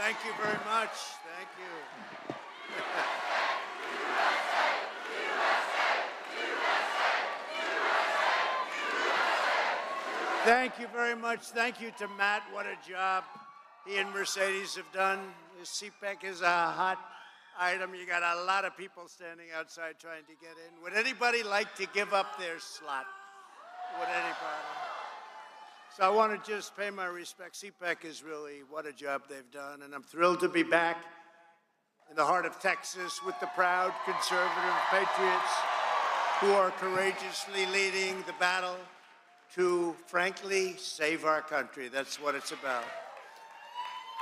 Thank you very much. Thank you. Thank you very much. Thank you to Matt. What a job he and Mercedes have done. This CPAC is a hot item. You got a lot of people standing outside trying to get in. Would anybody like to give up their slot? Would anybody? So I want to just pay my respects. CPAC is really, what a job they've done. And I'm thrilled to be back in the heart of Texas with the proud conservative patriots who are courageously leading the battle to, frankly, save our country. That's what it's about.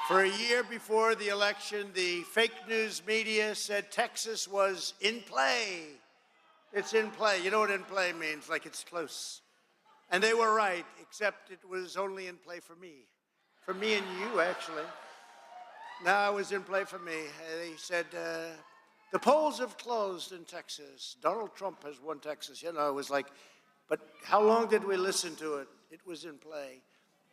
For a year before the election, the fake news media said Texas was in play. It's in play. You know what in play means? Like it's close. And they were right, except it was only in play for me. For me and you, actually. No, it was in play for me. They said, the polls have closed in Texas. Donald Trump has won Texas. You know, it was like, but how long did we listen to it? It was in play.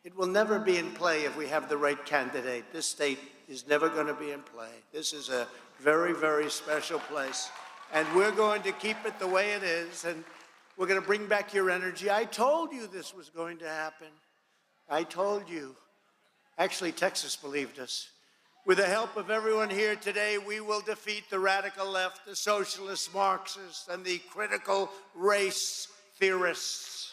It will never be in play if we have the right candidate. This state is never going to be in play. This is a very, very special place. And we're going to keep it the way it is. And we're going to bring back your energy. I told you this was going to happen. I told you. Actually, Texas believed us. With the help of everyone here today, we will defeat the radical left, the socialist Marxists, and the critical race theorists.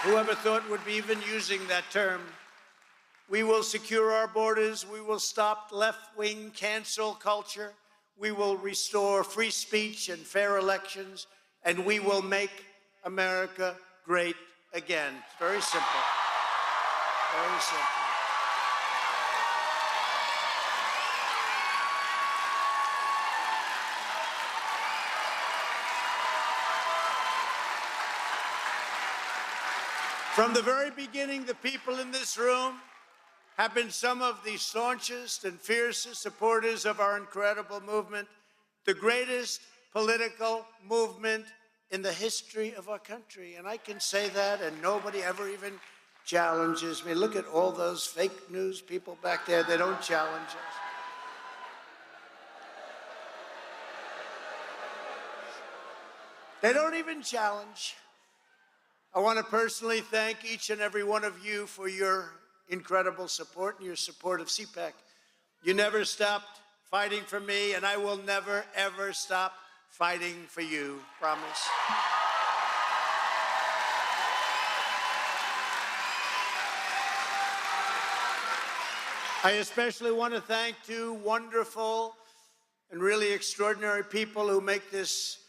Whoever thought would be even using that term? We will secure our borders. We will stop left-wing cancel culture. We will restore free speech and fair elections. And we will make America great again. It's very simple. Very simple. From the very beginning, the people in this room have been some of the staunchest and fiercest supporters of our incredible movement, the greatest political movement in the history of our country. And I can say that, and nobody ever even challenges me. Look at all those fake news people back there. They don't challenge us. They don't even challenge. I want to personally thank each and every one of you for your incredible support and your support of CPAC. You never stopped fighting for me, and I will never, ever stop fighting for you. Promise. I especially want to thank two wonderful and really extraordinary people who make this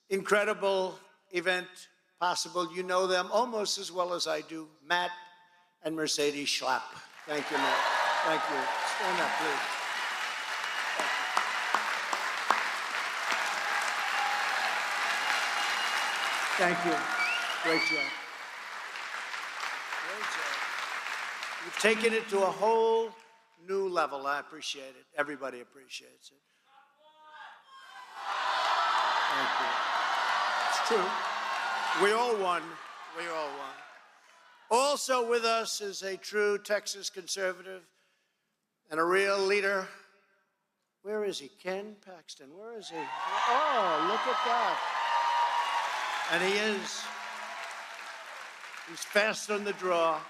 incredible event possible. You know them almost as well as I do, Matt and Mercedes Schlapp. Thank you, Matt. Thank you. Stand up, please. Thank you. Great job. Great job. You've taken it to a whole new level. I appreciate it. Everybody appreciates it. Thank you. It's true. We all won. We all won. Also with us is a true Texas conservative and a real leader. Where is he? Ken Paxton. Where is he? Oh, look at that. And he is. He's fast on the draw.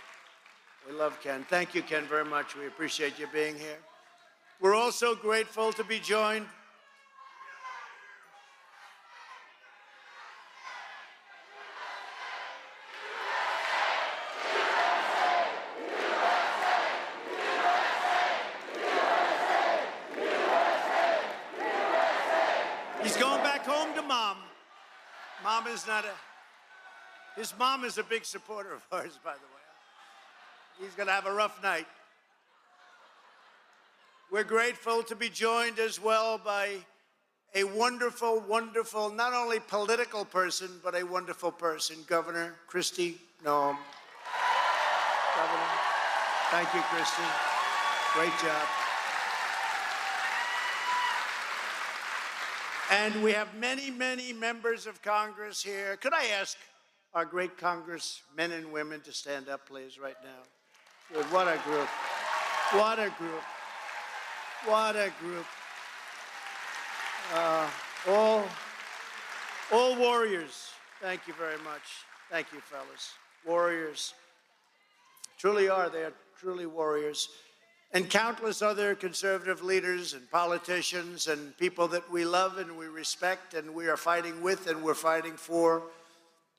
We love Ken. Thank you, Ken, very much. We appreciate you being here. We're also grateful to be joined He's going back home to Mom. Mom is not a... His mom is a big supporter of ours, by the way. He's going to have a rough night. We're grateful to be joined as well by a wonderful, wonderful, not only political person, but a wonderful person, Governor Kristi Noem. Governor, thank you, Kristi. Great job. And we have many, many members of Congress here. Could I ask our great congressmen and women to stand up, please, right now? Good. What a group. What a group. What a group. All warriors. Thank you very much. Thank you, fellas. Warriors. Truly are. They are truly warriors. And countless other conservative leaders and politicians and people that we love and we respect and we are fighting with and we're fighting for.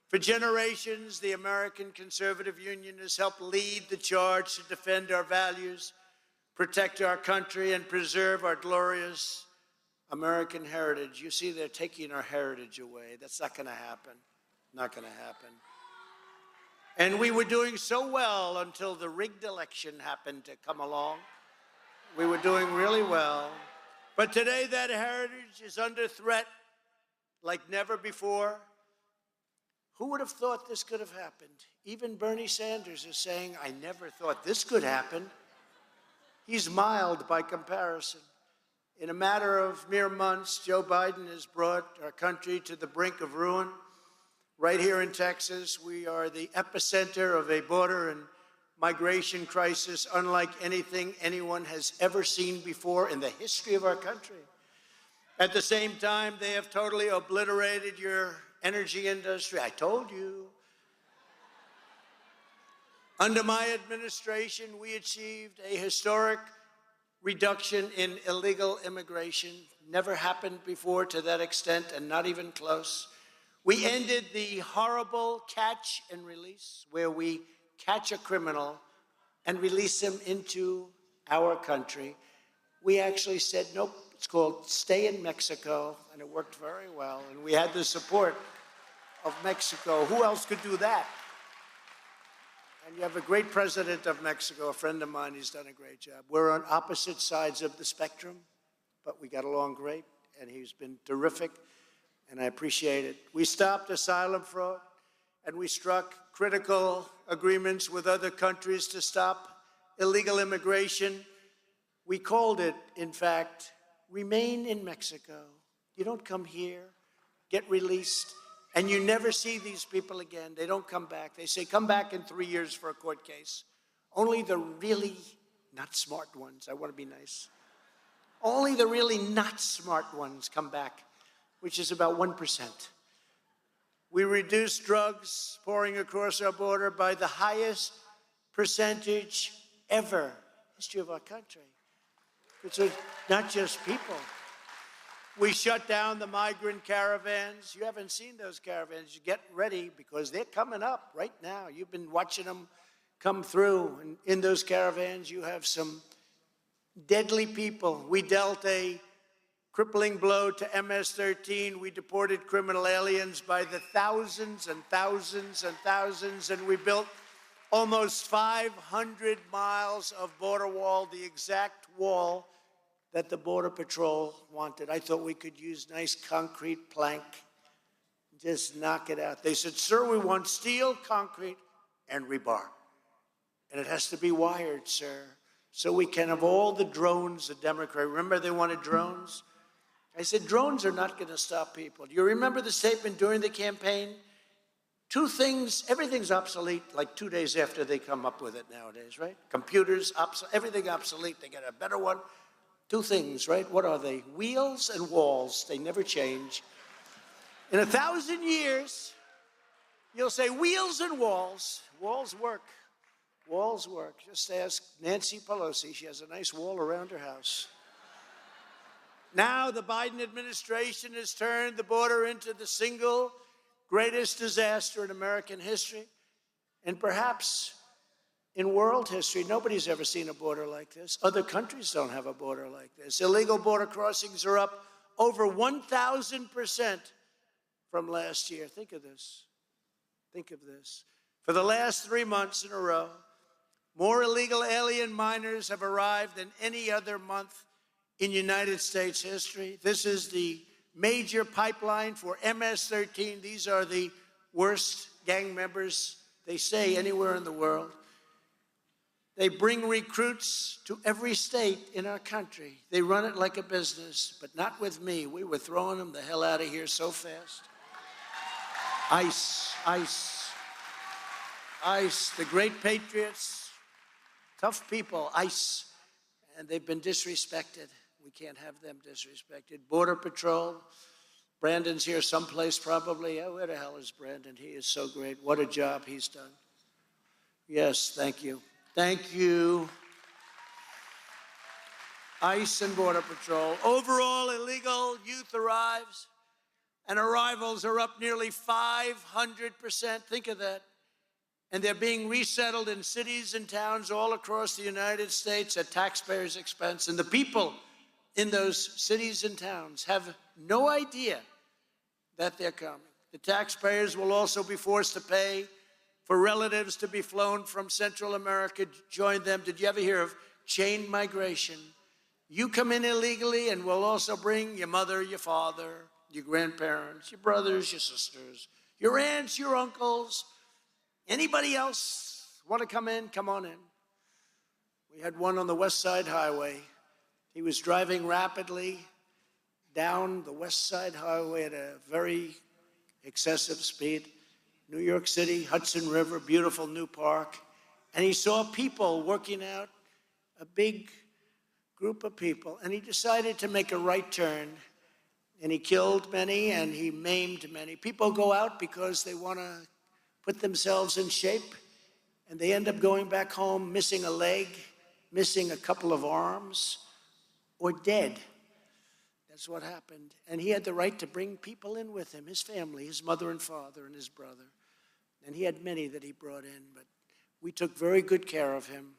For generations, the American Conservative Union has helped lead the charge to defend our values, protect our country, and preserve our glorious American heritage. You see, they're taking our heritage away. That's not going to happen. Not going to happen. And we were doing so well until the rigged election happened to come along. We were doing really well. But today, that heritage is under threat like never before. Who would have thought this could have happened? Even Bernie Sanders is saying, I never thought this could happen. He's mild by comparison. In a matter of mere months, Joe Biden has brought our country to the brink of ruin. Right here in Texas, we are the epicenter of a border and migration crisis unlike anything anyone has ever seen before in the history of our country. At the same time, they have totally obliterated your energy industry. I told you. Under my administration, we achieved a historic reduction in illegal immigration. Never happened before to that extent, and not even close. We ended the horrible catch and release, where we catch a criminal and release him into our country. We actually said, nope, it's called Stay in Mexico, and it worked very well. And we had the support of Mexico. Who else could do that? And you have a great president of Mexico, a friend of mine. He's done a great job. We're on opposite sides of the spectrum, but we got along great, and he's been terrific, and I appreciate it. We stopped asylum fraud, and we struck critical agreements with other countries to stop illegal immigration. We called it, in fact, Remain in Mexico. You don't come here, get released, and you never see these people again. They don't come back. They say, come back in 3 years for a court case. Only the really not smart ones, I want to be nice, only the really not smart ones come back, which is about 1%. We reduced drugs pouring across our border by the highest percentage ever in the history of our country. It's not just people. We shut down the migrant caravans. You haven't seen those caravans. You get ready because they're coming up right now. You've been watching them come through. And in those caravans, you have some deadly people. We dealt a crippling blow to MS-13. We deported criminal aliens by the thousands and thousands and thousands, and we built almost 500 miles of border wall, the exact wall that the Border Patrol wanted. I thought we could use nice concrete plank, just knock it out. They said, sir, we want steel, concrete, and rebar. And it has to be wired, sir, so we can have all the drones the Democrats. Remember they wanted drones? I said, drones are not going to stop people. Do you remember the statement during the campaign? Two things, everything's obsolete like 2 days after they come up with it nowadays, right? Computers, everything obsolete. They get a better one. Two things, right? What are they? Wheels and walls. They never change. In 1,000 years, you'll say wheels and walls. Walls work. Walls work. Just ask Nancy Pelosi. She has a nice wall around her house. Now the Biden administration has turned the border into the single greatest disaster in American history, and perhaps in world history. Nobody's ever seen a border like this. Other countries don't have a border like this. Illegal border crossings are up over 1,000% from last year. Think of this. Think of this. For the last 3 months in a row, more illegal alien minors have arrived than any other month in United States history. This is the major pipeline for MS-13. These are the worst gang members, they say, anywhere in the world. They bring recruits to every state in our country. They run it like a business, but not with me. We were throwing them the hell out of here so fast. ICE, ICE, ICE, the great patriots, Tough people, ICE, and they've been disrespected. We can't have them disrespected. Border Patrol, Brandon's here someplace probably. Oh, where the hell is Brandon? He is so great. What a job he's done. Yes, thank you. Thank you. ICE and Border Patrol. Overall, illegal youth arrivals are up nearly 500%. Think of that. And they're being resettled in cities and towns all across the United States at taxpayers' expense. And the people in those cities and towns have no idea that they're coming. The taxpayers will also be forced to pay for relatives to be flown from Central America to join them. Did you ever hear of chain migration? You come in illegally and we'll also bring your mother, your father, your grandparents, your brothers, your sisters, your aunts, your uncles. Anybody else want to come in? Come on in. We had one on the West Side Highway. He was driving rapidly down the West Side Highway at a very excessive speed. New York City, Hudson River, beautiful new park. And he saw people working out, a big group of people, and he decided to make a right turn. And he killed many and he maimed many. People go out because they want to put themselves in shape, and they end up going back home missing a leg, missing a couple of arms, or dead. That's what happened. And he had the right to bring people in with him, his family, his mother and father and his brother. And he had many that he brought in, but we took very good care of him.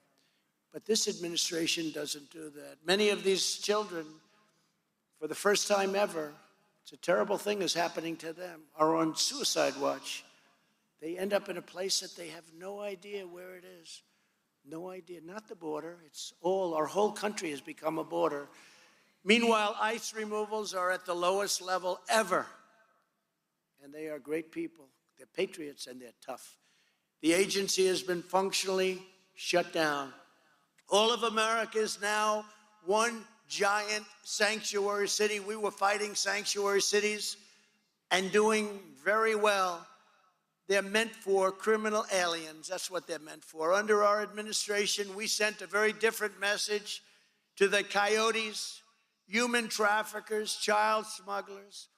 But this administration doesn't do that. Many of these children, for the first time ever, it's a terrible thing is happening to them, are on suicide watch. They end up in a place that they have no idea where it is. No idea. Not the border. It's all, our whole country has become a border. Meanwhile, ICE removals are at the lowest level ever. And they are great people. They're patriots and they're tough. The agency has been functionally shut down. All of America is now one giant sanctuary city. We were fighting sanctuary cities and doing very well. They're meant for criminal aliens. That's what they're meant for. Under our administration, we sent a very different message to the coyotes, human traffickers, child smugglers,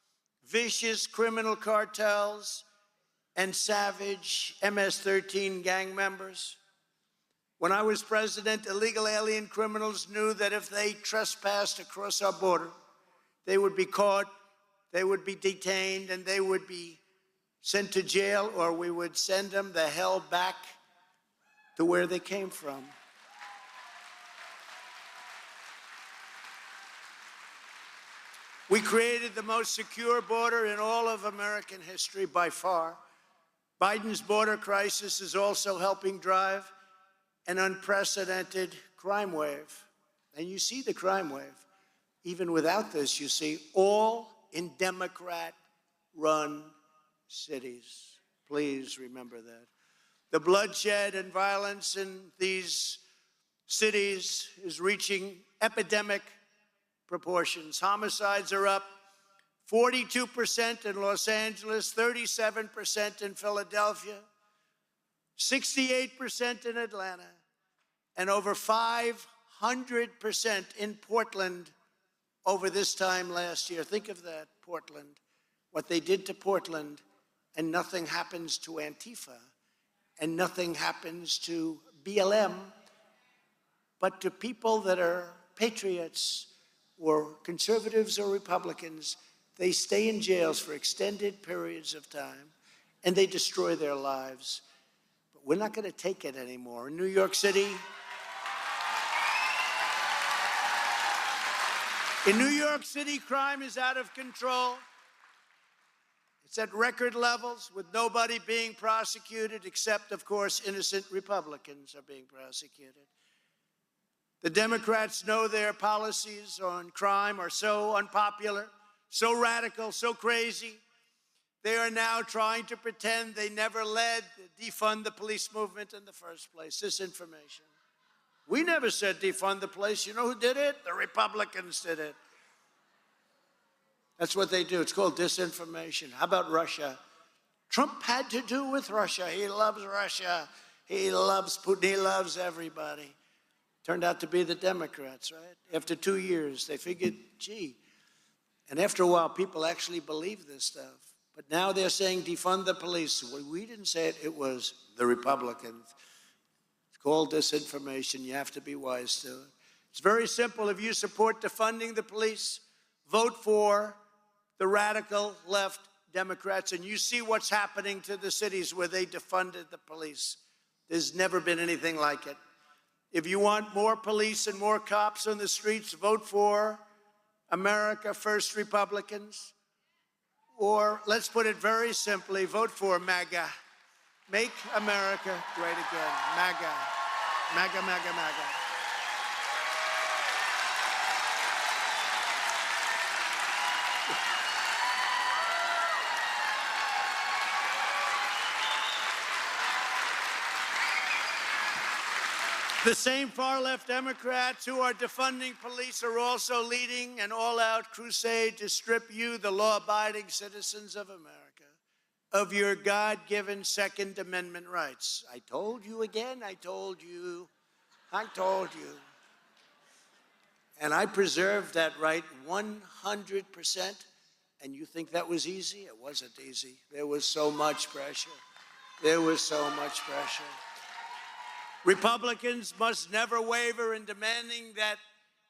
vicious criminal cartels, and savage MS-13 gang members. When I was president, illegal alien criminals knew that if they trespassed across our border, they would be caught, they would be detained, and they would be sent to jail, or we would send them the hell back to where they came from. We created the most secure border in all of American history by far. Biden's border crisis is also helping drive an unprecedented crime wave. And you see the crime wave. Even without this, you see all in Democrat-run cities. Please remember that. The bloodshed and violence in these cities is reaching epidemic proportions. Homicides are up 42% in Los Angeles, 37% in Philadelphia, 68% in Atlanta, and over 500% in Portland over this time last year. Think of that, Portland. What they did to Portland, and nothing happens to Antifa, and nothing happens to BLM, but to people that are patriots or conservatives or Republicans. They stay in jails for extended periods of time, and they destroy their lives. But we're not going to take it anymore. In New York City, crime is out of control. It's at record levels, with nobody being prosecuted, except, of course, innocent Republicans are being prosecuted. The Democrats know their policies on crime are so unpopular, so radical, so crazy. They are now trying to pretend they never led the defund the police movement in the first place. Disinformation. We never said defund the police. You know who did it? The Republicans did it. That's what they do. It's called disinformation. How about Russia? Trump had to do with Russia. He loves Russia. He loves Putin. He loves everybody. Turned out to be the Democrats, right? After 2 years, they figured, gee. And after a while, people actually believe this stuff. But now they're saying defund the police. Well, we didn't say it, it was the Republicans. It's called disinformation. You have to be wise to it. It's very simple. If you support defunding the police, vote for the radical left Democrats, and you see what's happening to the cities where they defunded the police. There's never been anything like it. If you want more police and more cops on the streets, vote for America First Republicans. Or let's put it very simply, vote for MAGA. Make America great again. MAGA. MAGA, MAGA, MAGA. The same far-left Democrats who are defunding police are also leading an all-out crusade to strip you, the law-abiding citizens of America, of your God-given Second Amendment rights. I told you again, I told you, I told you. And I preserved that right 100%. And you think that was easy? It wasn't easy. There was so much pressure. There was so much pressure. Republicans must never waver in demanding that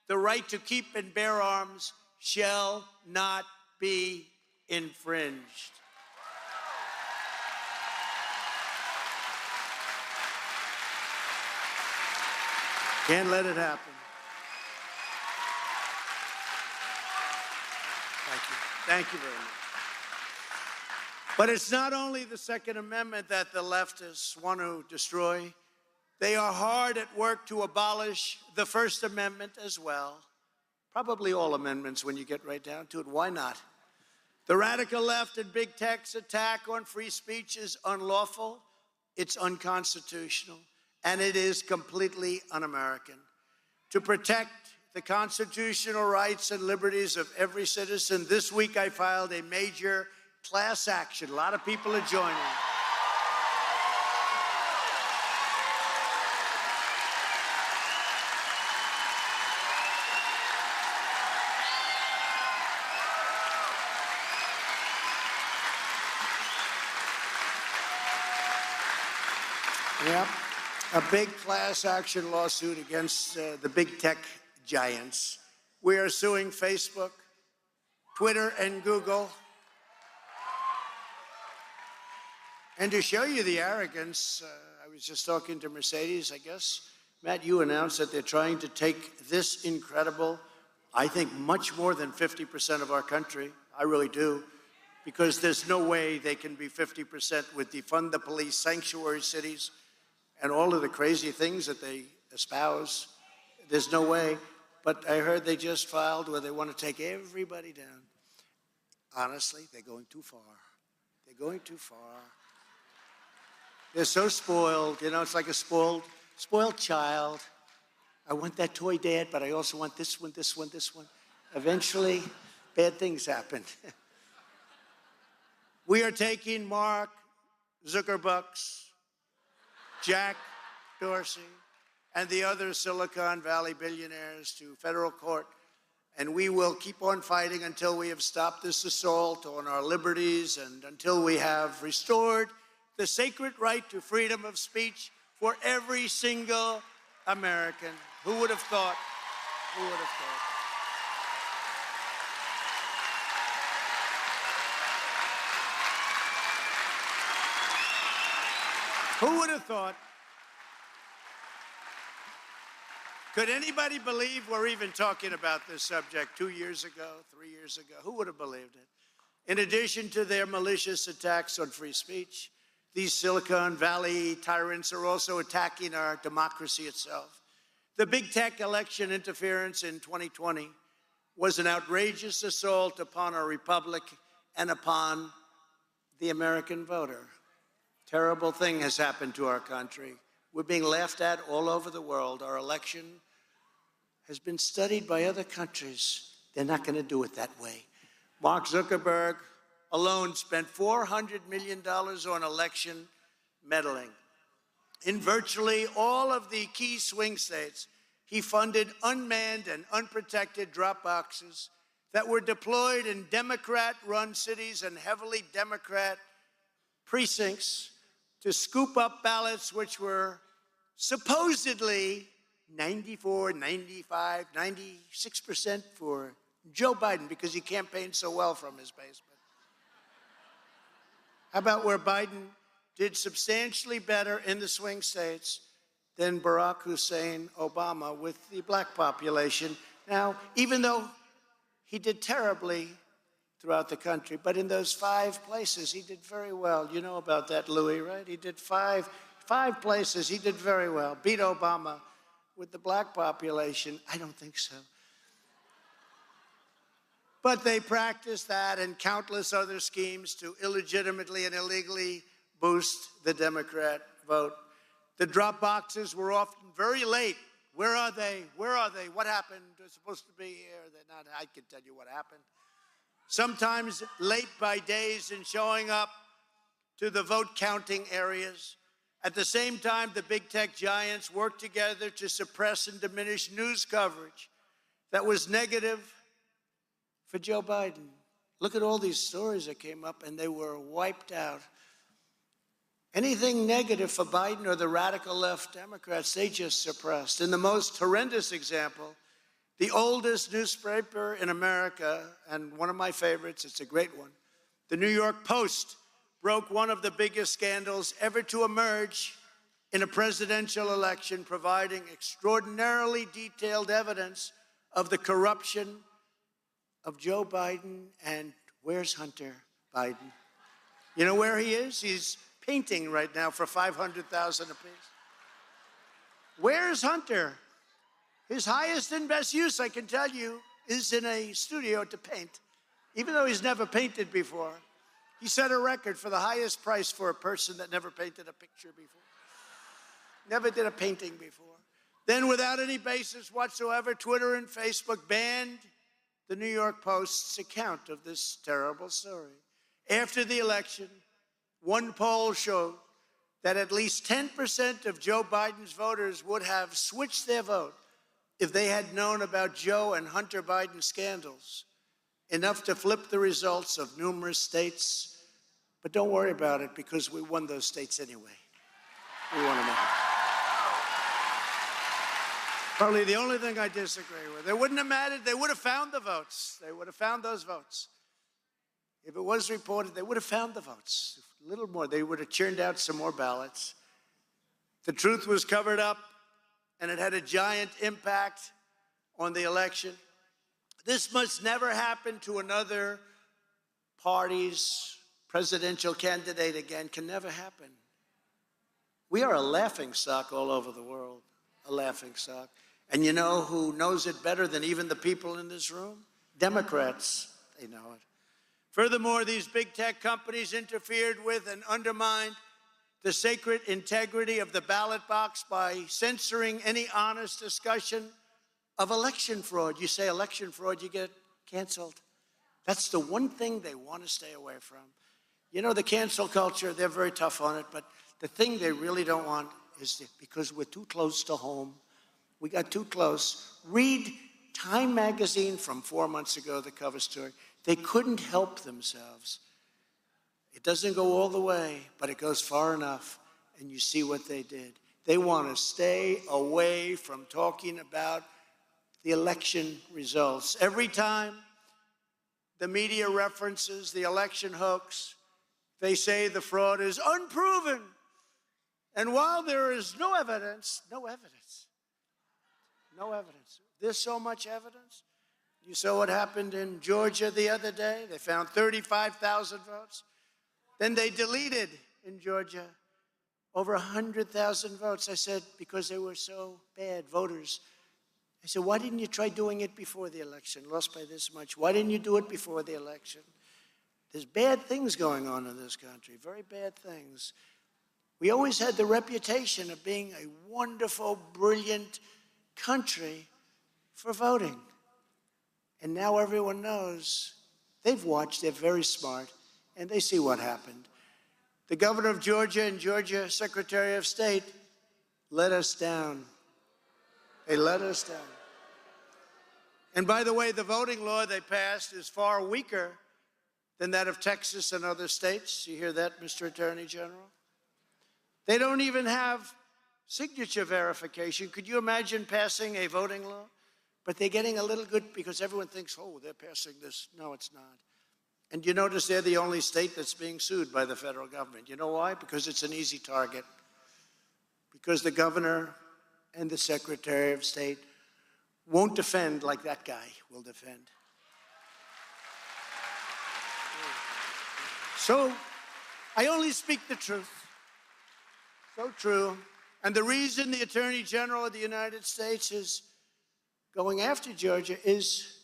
the right to keep and bear arms shall not be infringed. Can't let it happen. Thank you. Thank you very much. But it's not only the Second Amendment that the leftists want to destroy. They are hard at work to abolish the First Amendment as well. Probably all amendments when you get right down to it. Why not? The radical left and big tech's attack on free speech is unlawful, it's unconstitutional, and it is completely un-American. To protect the constitutional rights and liberties of every citizen, this week I filed a major class action. A lot of people are joining. Yep, a big class action lawsuit against the big tech giants. We are suing Facebook, Twitter, and Google. And to show you the arrogance, I was just talking to Mercedes, I guess. Matt, you announced that they're trying to take this incredible, I think much more than 50% of our country. I really do. Because there's no way they can be 50% with defund the police, sanctuary cities, and all of the crazy things that they espouse. There's no way. But I heard they just filed where they want to take everybody down. Honestly, they're going too far. They're going too far. They're so spoiled. You know, it's like a spoiled child. I want that toy, Dad, but I also want this one, this one, this one. Eventually, bad things happen. We are taking Mark Zuckerbucks, Jack Dorsey, and the other Silicon Valley billionaires to federal court, and we will keep on fighting until we have stopped this assault on our liberties and until we have restored the sacred right to freedom of speech for every single American. Who would have thought? Who would have thought? Who would have thought? Could anybody believe we're even talking about this subject 2 years ago, 3 years ago? Who would have believed it? In addition to their malicious attacks on free speech, these Silicon Valley tyrants are also attacking our democracy itself. The big tech election interference in 2020 was an outrageous assault upon our republic and upon the American voter. Terrible thing has happened to our country. We're being laughed at all over the world. Our election has been studied by other countries. They're not going to do it that way. Mark Zuckerberg alone spent $400 million on election meddling. In virtually all of the key swing states, he funded unmanned and unprotected drop boxes that were deployed in Democrat-run cities and heavily Democrat precincts to scoop up ballots which were supposedly 94, 95, 96% for Joe Biden because he campaigned so well from his basement. How about where Biden did substantially better in the swing states than Barack Hussein Obama with the black population? Now, even though he did terribly throughout the country, but in those 5 places, he did very well. You know about that, Louis, right? He did five places, he did very well. Beat Obama. With the black population, I don't think so. But they practiced that and countless other schemes to illegitimately and illegally boost the Democrat vote. The drop boxes were often very late. Where are they? Where are they? What happened? They're supposed to be here. They're not. I can tell you what happened. Sometimes late by days in showing up to the vote counting areas. At the same time, the big tech giants worked together to suppress and diminish news coverage that was negative for Joe Biden. Look at all these stories that came up, and they were wiped out. Anything negative for Biden or the radical left Democrats, they just suppressed. In the most horrendous example, the oldest newspaper in America, and one of my favorites, it's a great one, the New York Post, broke one of the biggest scandals ever to emerge in a presidential election, providing extraordinarily detailed evidence of the corruption of Joe Biden. And where's Hunter Biden? You know where he is? He's painting right now for $500,000 apiece. Where's Hunter? His highest and best use, I can tell you, is in a studio to paint, even though he's never painted before. He set a record for the highest price for a person that never painted a picture before. Never did a painting before. Then, without any basis whatsoever, Twitter and Facebook banned the New York Post's account of this terrible story. After the election, one poll showed that at least 10% of Joe Biden's voters would have switched their vote if they had known about Joe and Hunter Biden scandals, enough to flip the results of numerous states. But don't worry about it, because we won those states anyway. We won them all. Probably the only thing I disagree with. It wouldn't have mattered. They would have found the votes. They would have found those votes. If it was reported, they would have found the votes. A little more. They would have churned out some more ballots. The truth was covered up, and it had a giant impact on the election. This must never happen to another party's presidential candidate again. Can never happen. We are a laughingstock all over the world, a laughingstock. And you know who knows it better than even the people in this room? Democrats. They know it. Furthermore, these big tech companies interfered with and undermined the sacred integrity of the ballot box by censoring any honest discussion of election fraud. You say election fraud, you get canceled. That's the one thing they want to stay away from. You know, the cancel culture, they're very tough on it, but the thing they really don't want is because we're too close to home. We got too close. Read Time magazine from 4 months ago, the cover story. They couldn't help themselves. It doesn't go all the way, but it goes far enough, and you see what they did. They want to stay away from talking about the election results. Every time the media references the election hoax, they say the fraud is unproven. And while there is no evidence, there's so much evidence. You saw what happened in Georgia the other day. They found 35,000 votes. Then they deleted in Georgia over 100,000 votes. I said, because they were so bad, voters. I said, why didn't you try doing it before the election? Lost by this much. Why didn't you do it before the election? There's bad things going on in this country, very bad things. We always had the reputation of being a wonderful, brilliant country for voting. And now everyone knows. They've watched, they're very smart, and they see what happened. The governor of Georgia and Georgia Secretary of State let us down. They let us down. And by the way, the voting law they passed is far weaker than that of Texas and other states. You hear that, Mr. Attorney General? They don't even have signature verification. Could you imagine passing a voting law? But they're getting a little good because everyone thinks, oh, they're passing this. No, it's not. And you notice they're the only state that's being sued by the federal government. You know why? Because it's an easy target. Because the governor and the Secretary of State won't defend like that guy will defend. So I only speak the truth. So true. And the reason the Attorney General of the United States is going after Georgia is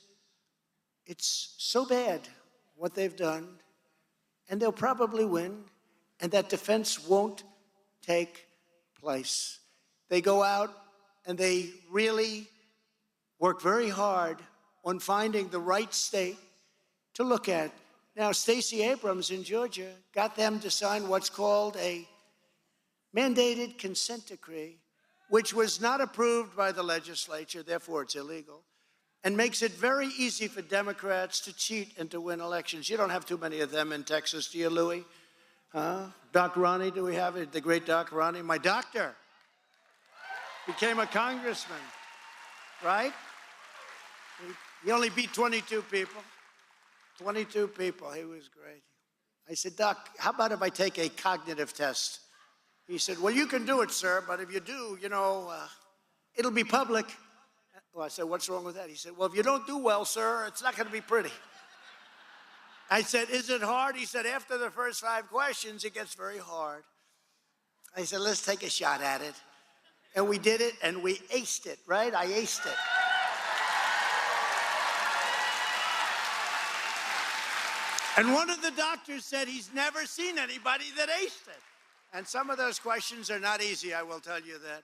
it's so bad what they've done, and they'll probably win, and that defense won't take place. They go out and they really work very hard on finding the right state to look at. Now, Stacey Abrams in Georgia got them to sign what's called a mandated consent decree, which was not approved by the legislature, therefore it's illegal, and makes it very easy for Democrats to cheat and to win elections. You don't have too many of them in Texas, do you, Louis? Huh? Doc Ronnie, do we have it? The great Doc Ronnie? My doctor became a congressman, right? He only beat 22 people. 22 people, he was great. I said, Doc, how about if I take a cognitive test? He said, well, you can do it, sir, but if you do, it'll be public. Well, I said, what's wrong with that? He said, well, if you don't do well, sir, it's not going to be pretty. I said, is it hard? He said, after the first 5 questions, it gets very hard. I said, let's take a shot at it. And we did it, and we aced it, right? I aced it. And one of the doctors said he's never seen anybody that aced it. And some of those questions are not easy, I will tell you that.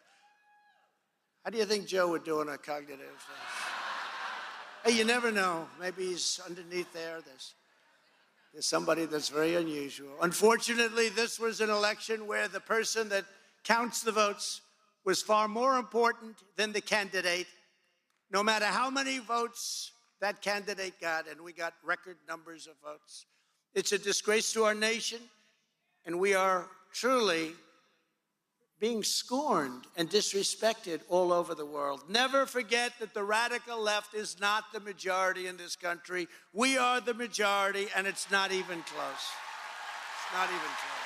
How do you think Joe would do on a cognitive test? Hey, you never know. Maybe he's underneath there. There's somebody that's very unusual. Unfortunately, this was an election where the person that counts the votes was far more important than the candidate, no matter how many votes that candidate got, and we got record numbers of votes. It's a disgrace to our nation, and we are truly being scorned and disrespected all over the world. Never forget that the radical left is not the majority in this country. We are the majority, and it's not even close. It's not even close.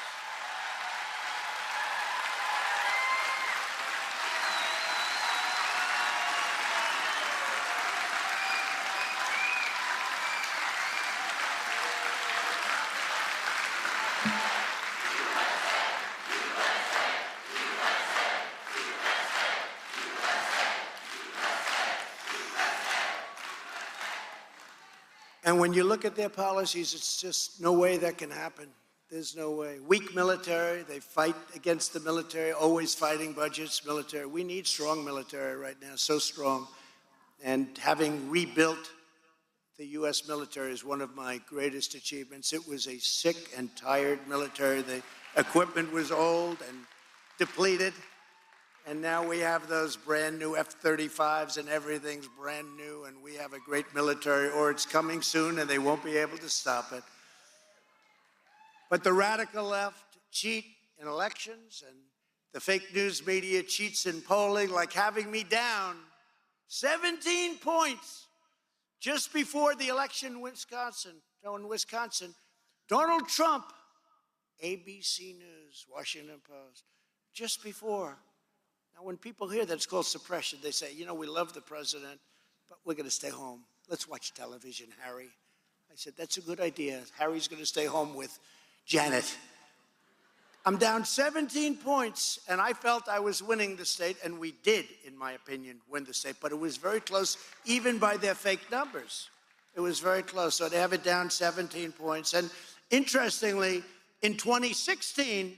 And when you look at their policies, it's just no way that can happen. There's no way. Weak military, they fight against the military, always fighting budgets, military. We need strong military right now, so strong. And having rebuilt the U.S. military is one of my greatest achievements. It was a sick and tired military. The equipment was old and depleted. And now we have those brand new F-35s and everything's brand new, and we have a great military, or it's coming soon and they won't be able to stop it. But the radical left cheat in elections, and the fake news media cheats in polling, like having me down 17 points just before the election in Wisconsin. Donald Trump, ABC News, Washington Post, just before. Now, when people hear that, it's called suppression. They say, we love the president, but we're going to stay home. Let's watch television, Harry. I said, that's a good idea. Harry's going to stay home with Janet. I'm down 17 points, and I felt I was winning the state, and we did, in my opinion, win the state. But it was very close, even by their fake numbers. It was very close. So they have it down 17 points. And interestingly, in 2016,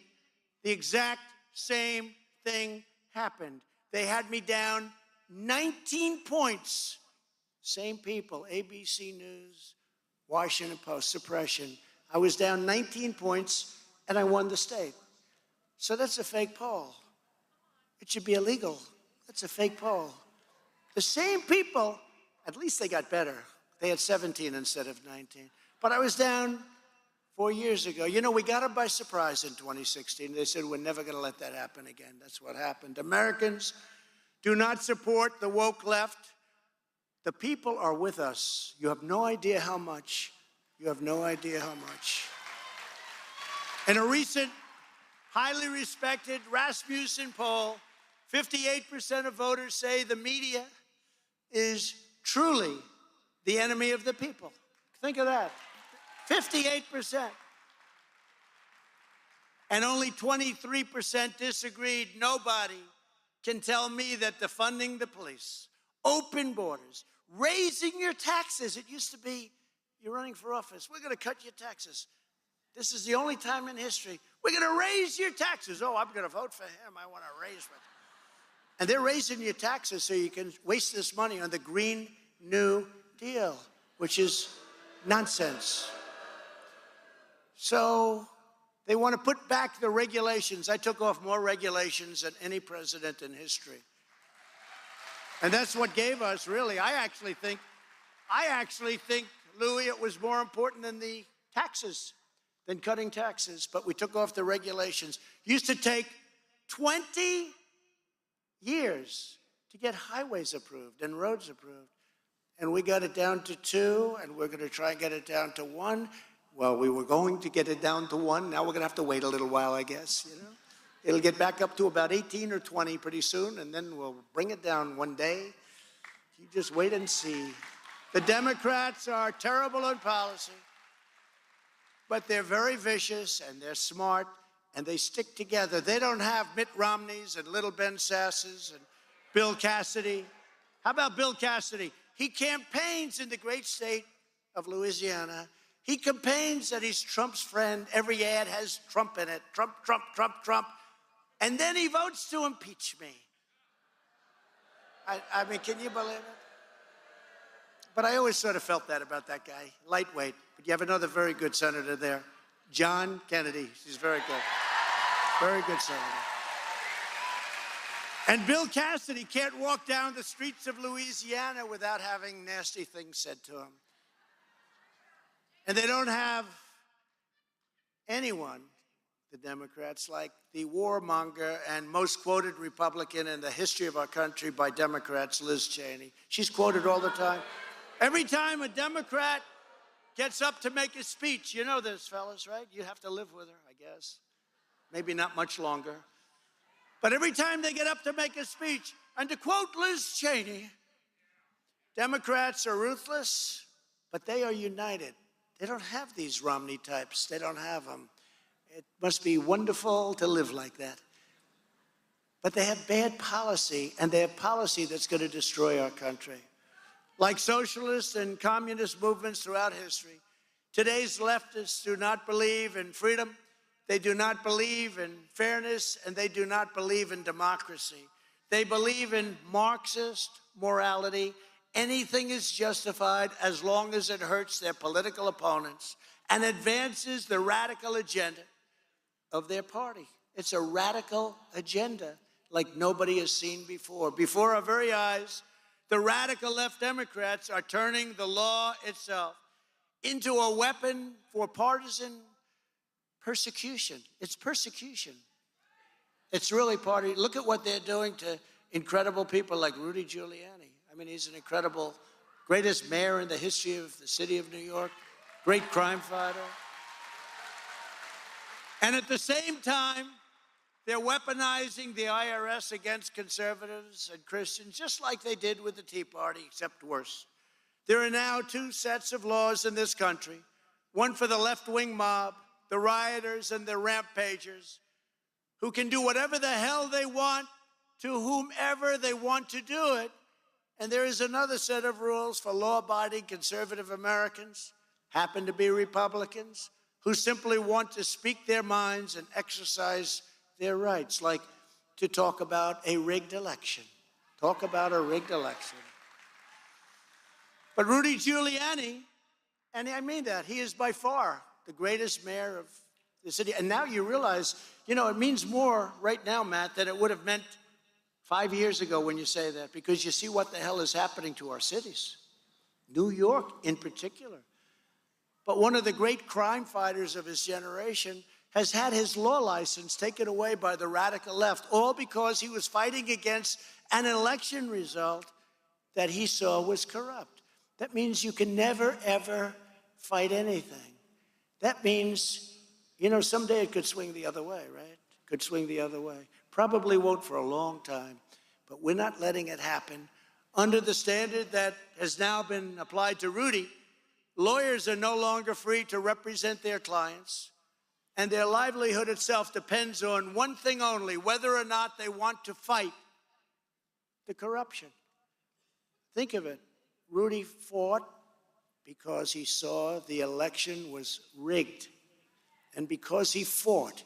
the exact same thing happened. They had me down 19 points. Same people, ABC News, Washington Post, suppression. I was down 19 points, and I won the state. So that's a fake poll. It should be illegal. That's a fake poll. The same people, at least they got better. They had 17 instead of 19. But I was down 4 years ago. You know, we got them by surprise in 2016. They said, we're never going to let that happen again. That's what happened. Americans do not support the woke left. The people are with us. You have no idea how much. You have no idea how much. In a recent, highly respected Rasmussen poll, 58% of voters say the media is truly the enemy of the people. Think of that. 58%. And only 23% disagreed. Nobody can tell me that defunding the police, open borders, raising your taxes. It used to be, you're running for office, we're going to cut your taxes. This is the only time in history. We're going to raise your taxes. Oh, I'm going to vote for him. I want to raise it. And they're raising your taxes so you can waste this money on the Green New Deal, which is nonsense. So they want to put back the regulations. I took off more regulations than any president in history. And that's what gave us, really. I actually think, Louis, it was more important than the taxes, than cutting taxes. But we took off the regulations. It used to take 20 years to get highways approved and roads approved. And we got it down to 2, and we're going to try and get it down to 1. Well, we were going to get it down to 1. Now we're going to have to wait a little while, I guess, you know. It'll get back up to about 18 or 20 pretty soon, and then we'll bring it down one day. You just wait and see. The Democrats are terrible on policy, but they're very vicious, and they're smart, and they stick together. They don't have Mitt Romney's and little Ben Sass's and Bill Cassidy. How about Bill Cassidy? He campaigns in the great state of Louisiana. He campaigns that he's Trump's friend. Every ad has Trump in it. Trump, Trump, Trump, Trump. And then he votes to impeach me. I mean, can you believe it? But I always sort of felt that about that guy. Lightweight. But you have another very good senator there, John Kennedy. He's very good. Very good senator. And Bill Cassidy can't walk down the streets of Louisiana without having nasty things said to him. And they don't have anyone, the Democrats, like the warmonger and most quoted Republican in the history of our country by Democrats, Liz Cheney. She's quoted all the time. Every time a Democrat gets up to make a speech, you know this, fellas, right? You have to live with her, I guess. Maybe not much longer. But every time they get up to make a speech, and to quote Liz Cheney, Democrats are ruthless, but they are united. They don't have these Romney types. They don't have them. It must be wonderful to live like that. But they have bad policy, and they have policy that's going to destroy our country. Like socialist and communist movements throughout history, today's leftists do not believe in freedom, they do not believe in fairness, and they do not believe in democracy. They believe in Marxist morality. Anything is justified as long as it hurts their political opponents and advances the radical agenda of their party. It's a radical agenda like nobody has seen before. Before our very eyes, the radical left Democrats are turning the law itself into a weapon for partisan persecution. It's persecution. It's really party. Look at what they're doing to incredible people like Rudy Giuliani. I mean, he's an incredible, greatest mayor in the history of the city of New York, great crime fighter. And at the same time, they're weaponizing the IRS against conservatives and Christians, just like they did with the Tea Party, except worse. There are now 2 sets of laws in this country, one for the left-wing mob, the rioters and the rampagers, who can do whatever the hell they want to whomever they want to do it. And there is another set of rules for law-abiding conservative Americans, happen to be Republicans, who simply want to speak their minds and exercise their rights, like to talk about a rigged election. Talk about a rigged election. But Rudy Giuliani, and I mean that, he is by far the greatest mayor of the city. And now you realize, you know, it means more right now, Matt, than it would have meant 5 years ago when you say that, because you see what the hell is happening to our cities, New York in particular. But one of the great crime fighters of his generation has had his law license taken away by the radical left, all because he was fighting against an election result that he saw was corrupt. That means you can never, ever fight anything. That means, you know, someday it could swing the other way, right? Could swing the other way. Probably won't for a long time, but we're not letting it happen. Under the standard that has now been applied to Rudy, lawyers are no longer free to represent their clients, and their livelihood itself depends on one thing only, whether or not they want to fight the corruption. Think of it. Rudy fought because he saw the election was rigged. And because he fought,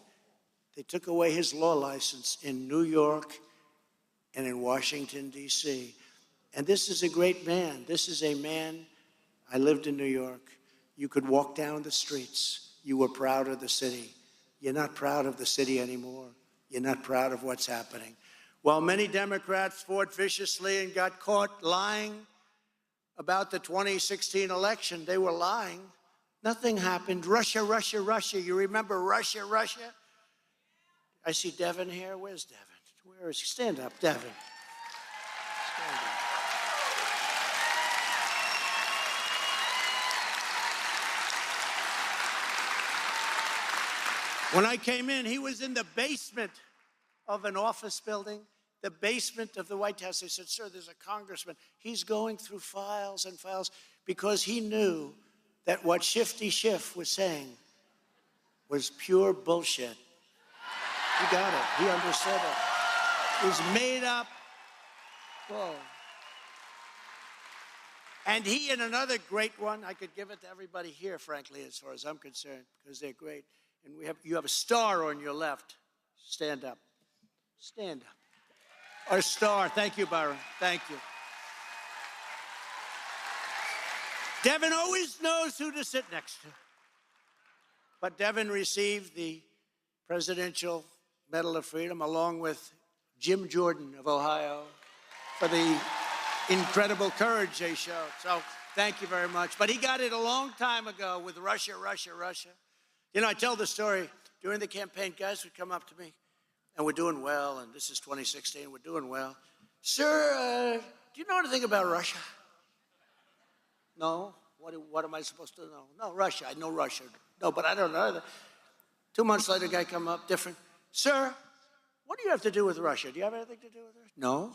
they took away his law license in New York and in Washington, D.C. And this is a great man. This is a man. I lived in New York. You could walk down the streets. You were proud of the city. You're not proud of the city anymore. You're not proud of what's happening. While many Democrats fought viciously and got caught lying about the 2016 election, they were lying. Nothing happened. Russia, Russia, Russia. You remember Russia, Russia? I see Devin here. Where's Devin? Where is he? Stand up, Devin. Stand up. When I came in, he was in the basement of an office building, the basement of the White House. They said, sir, there's a congressman. He's going through files and files because he knew that what Shifty Schiff was saying was pure bullshit. He got it. He understood it. It was made up. Whoa. And he and another great one, I could give it to everybody here, frankly, as far as I'm concerned, because they're great. And you have a star on your left. Stand up. Stand up. Our star. Thank you, Byron. Thank you. Devin always knows who to sit next to. But Devin received the Presidential Medal of Freedom along with Jim Jordan of Ohio for the incredible courage they showed. So thank you very much. But he got it a long time ago with Russia, Russia, Russia. You know, I tell the story during the campaign, guys would come up to me, and we're doing well, and this is 2016, we're doing well. Sir, do you know anything about Russia? No. What am I supposed to know? No, Russia. I know Russia. No, but I don't know that. 2 months later, a guy come up, different. Sir, what do you have to do with Russia? Do you have anything to do with Russia? No.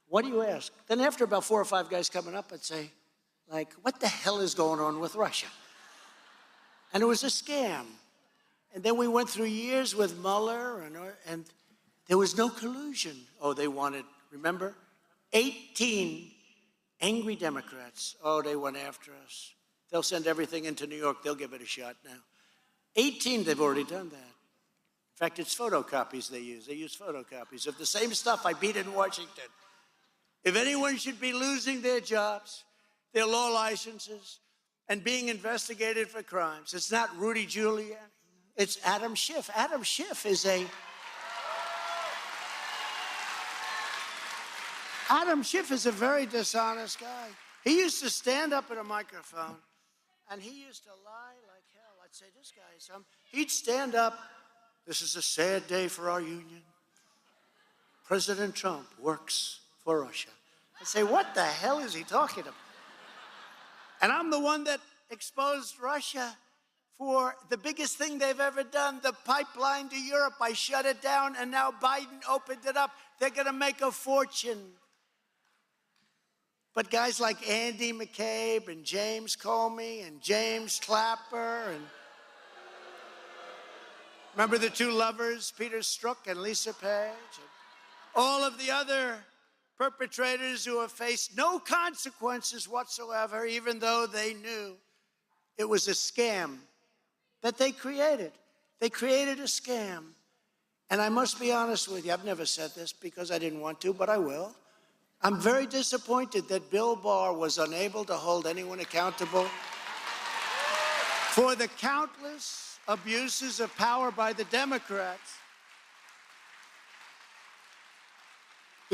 What do you ask? Then after about 4 or 5 guys coming up, I'd say, like, what the hell is going on with Russia? And it was a scam. And then we went through years with Mueller, and there was no collusion. Oh, they wanted, remember, 18 angry Democrats. Oh, they went after us. They'll send everything into New York. They'll give it a shot now. 18, they've already done that. In fact, it's photocopies they use. They use photocopies of the same stuff I beat in Washington. If anyone should be losing their jobs, their law licenses, and being investigated for crimes, it's not Rudy Giuliani. It's Adam Schiff. Adam Schiff is a very dishonest guy. He used to stand up at a microphone, and he used to lie like hell. I'd say, this guy is he'd stand up. This is a sad day for our union. President Trump works for Russia. I'd say, what the hell is he talking about? And I'm the one that exposed Russia for the biggest thing they've ever done, the pipeline to Europe. I shut it down, and now Biden opened it up. They're going to make a fortune. But guys like Andy McCabe and James Comey and James Clapper, and remember the two lovers, Peter Strzok and Lisa Page, and all of the other perpetrators who have faced no consequences whatsoever, even though they knew it was a scam that they created. They created a scam. And I must be honest with you, I've never said this because I didn't want to, but I will. I'm very disappointed that Bill Barr was unable to hold anyone accountable for the countless abuses of power by the Democrats.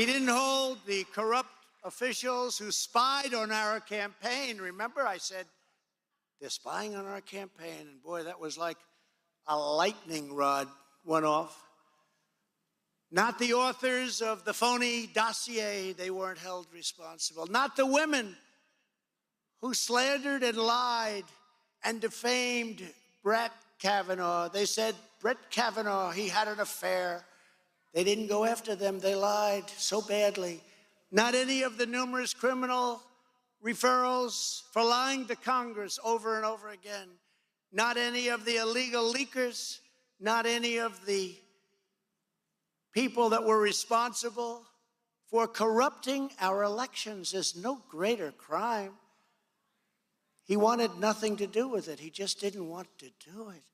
He didn't hold the corrupt officials who spied on our campaign. Remember, I said, they're spying on our campaign. And boy, that was like a lightning rod went off. Not the authors of the phony dossier, they weren't held responsible. Not the women who slandered and lied and defamed Brett Kavanaugh. They said, Brett Kavanaugh, he had an affair. They didn't go after them. They lied so badly. Not any of the numerous criminal referrals for lying to Congress over and over again. Not any of the illegal leakers. Not any of the people that were responsible for corrupting our elections. There's no greater crime. He wanted nothing to do with it. He just didn't want to do it.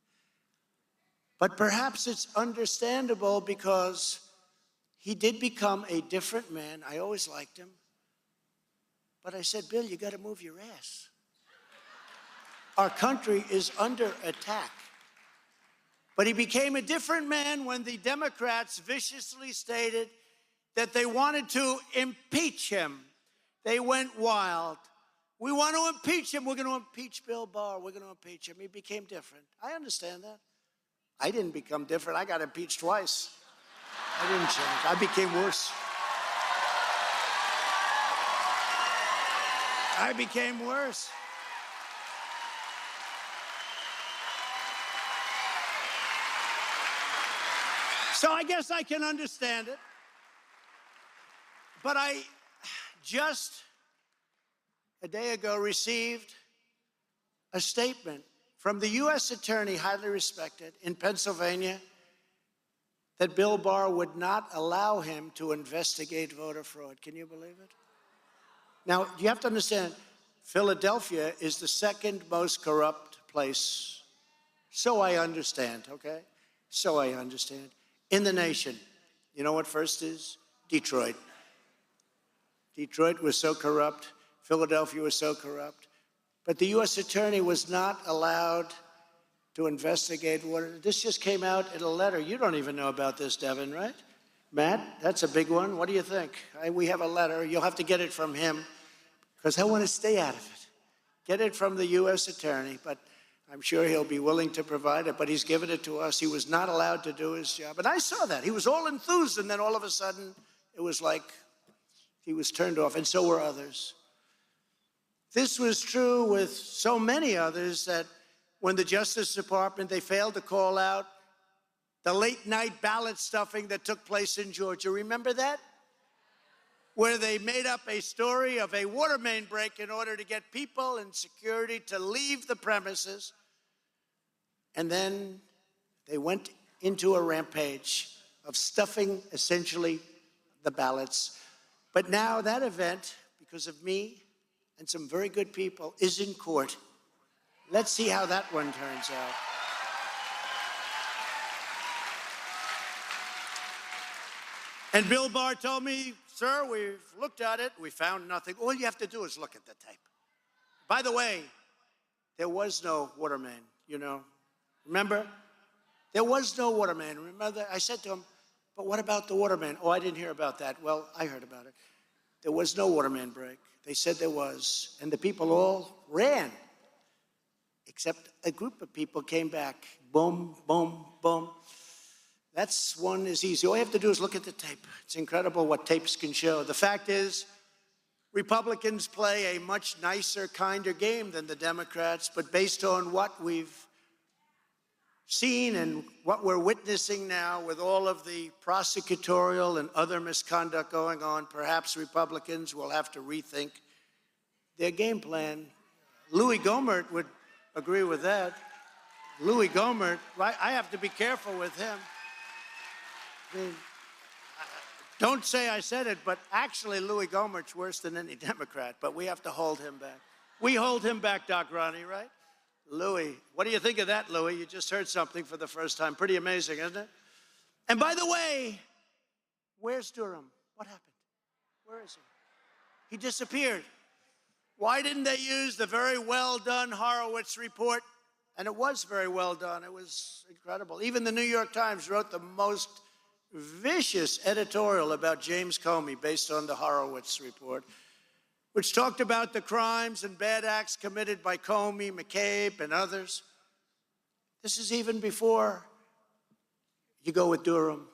But perhaps it's understandable because he did become a different man. I always liked him. But I said, Bill, you got to move your ass. Our country is under attack. But he became a different man when the Democrats viciously stated that they wanted to impeach him. They went wild. We want to impeach him. We're going to impeach Bill Barr. We're going to impeach him. He became different. I understand that. I didn't become different. I got impeached twice. I didn't change. I became worse. I became worse. So I guess I can understand it. But I just a day ago received a statement from the U.S. Attorney, highly respected, in Pennsylvania, that Bill Barr would not allow him to investigate voter fraud. Can you believe it? Now, you have to understand, Philadelphia is the second most corrupt place, so I understand, okay? So I understand. In the nation. You know what first is? Detroit. Detroit was so corrupt. Philadelphia was so corrupt. But the U.S. Attorney was not allowed to investigate water. This just came out in a letter. You don't even know about this, Devin, right? Matt, that's a big one. What do you think? We have a letter. You'll have to get it from him because I want to stay out of it. Get it from the U.S. Attorney, but I'm sure he'll be willing to provide it, but he's given it to us. He was not allowed to do his job. And I saw that. He was all enthused, and then all of a sudden, it was like he was turned off, and so were others. This was true with so many others that when the Justice Department, they failed to call out the late-night ballot stuffing that took place in Georgia. Remember that? Where they made up a story of a water main break in order to get people and security to leave the premises. And then they went into a rampage of stuffing, essentially, the ballots. But now that event, because of me and some very good people, is in court. Let's see how that one turns out. And Bill Barr told me, sir, we've looked at it. We found nothing. All you have to do is look at the tape. By the way, there was no water main, you know. Remember? There was no water main. Remember? I said to him, but what about the water main? Oh, I didn't hear about that. Well, I heard about it. There was no water main break. They said there was. And the people all ran. Except a group of people came back. Boom, boom, boom. That's one is easy. All you have to do is look at the tape. It's incredible what tapes can show. The fact is, Republicans play a much nicer, kinder game than the Democrats, but based on what we've seen and what we're witnessing now with all of the prosecutorial and other misconduct going on, perhaps Republicans will have to rethink their game plan. Louis Gohmert would agree with that. Louis Gohmert, right? I have to be careful with him. I mean, don't say I said it, but actually Louis Gohmert's worse than any Democrat, but we have to hold him back. We hold him back, Doc Ronnie, right? Louis, what do you think of that, Louis? You just heard something for the first time. Pretty amazing, isn't it? And by the way, where's Durham? What happened? Where is he? He disappeared. Why didn't they use the very well done Horowitz report? And it was very well done. It was incredible. Even the New York Times wrote the most vicious editorial about James Comey based on the Horowitz report, which talked about the crimes and bad acts committed by Comey, McCabe, and others. This is even before you go with Durham.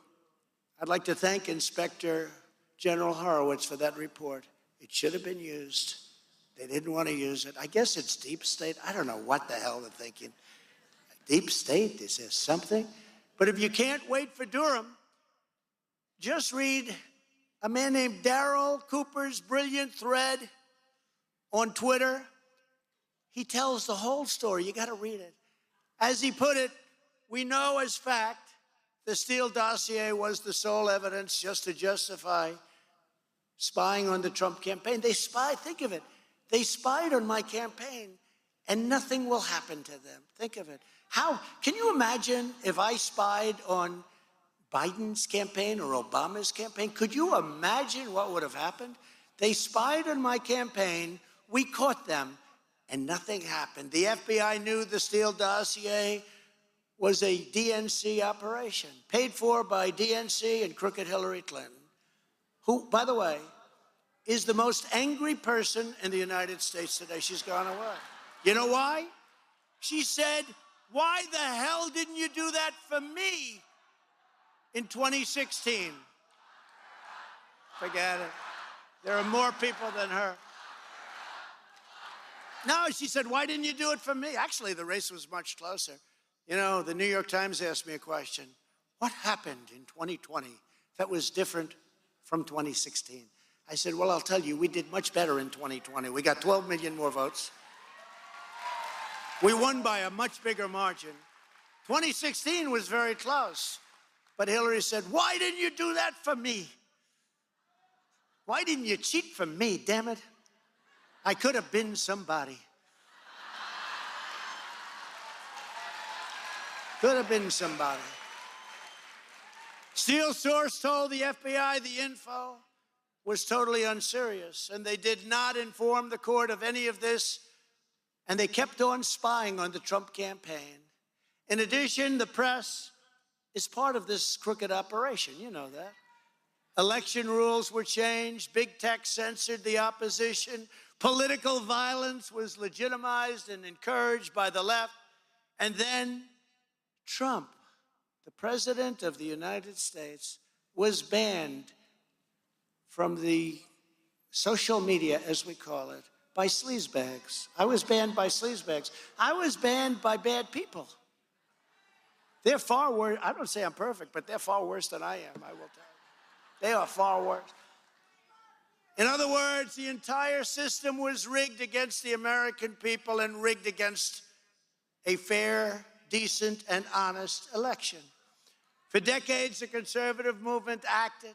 I'd like to thank Inspector General Horowitz for that report. It should have been used. They didn't want to use it. I guess it's deep state. I don't know what the hell they're thinking. Deep state, is there something? But if you can't wait for Durham, just read a man named Darryl Cooper's brilliant thread on Twitter. He tells the whole story. You got to read it. As he put it, we know as fact the Steele dossier was the sole evidence just to justify spying on the Trump campaign. They spied, think of it. They spied on my campaign, and nothing will happen to them. Think of it. How, can you imagine if I spied on Biden's campaign or Obama's campaign? Could you imagine what would have happened? They spied on my campaign, we caught them, and nothing happened. The FBI knew the Steele dossier was a DNC operation, paid for by DNC and crooked Hillary Clinton, who, by the way, is the most angry person in the United States today. She's gone away. You know why? She said, why the hell didn't you do that for me in 2016? Forget it. There are more people than her. No, she said, why didn't you do it for me? Actually, the race was much closer. You know, the New York Times asked me a question. What happened in 2020 that was different from 2016? I said, well, I'll tell you, we did much better in 2020. We got 12 million more votes. We won by a much bigger margin. 2016 was very close. But Hillary said, why didn't you do that for me? Why didn't you cheat for me, damn it? I could have been somebody. Could have been somebody. Steele's source told the FBI the info was totally unserious, and they did not inform the court of any of this, and they kept on spying on the Trump campaign. In addition, the press is part of this crooked operation. You know that. Election rules were changed. Big tech censored the opposition. Political violence was legitimized and encouraged by the left. And then Trump, the president of the United States, was banned from the social media, as we call it, by sleazebags. I was banned by sleazebags. I was banned by bad people. They're far worse. I don't say I'm perfect, but they're far worse than I am, I will tell you. They are far worse. In other words, the entire system was rigged against the American people and rigged against a fair, decent, and honest election. For decades, the conservative movement acted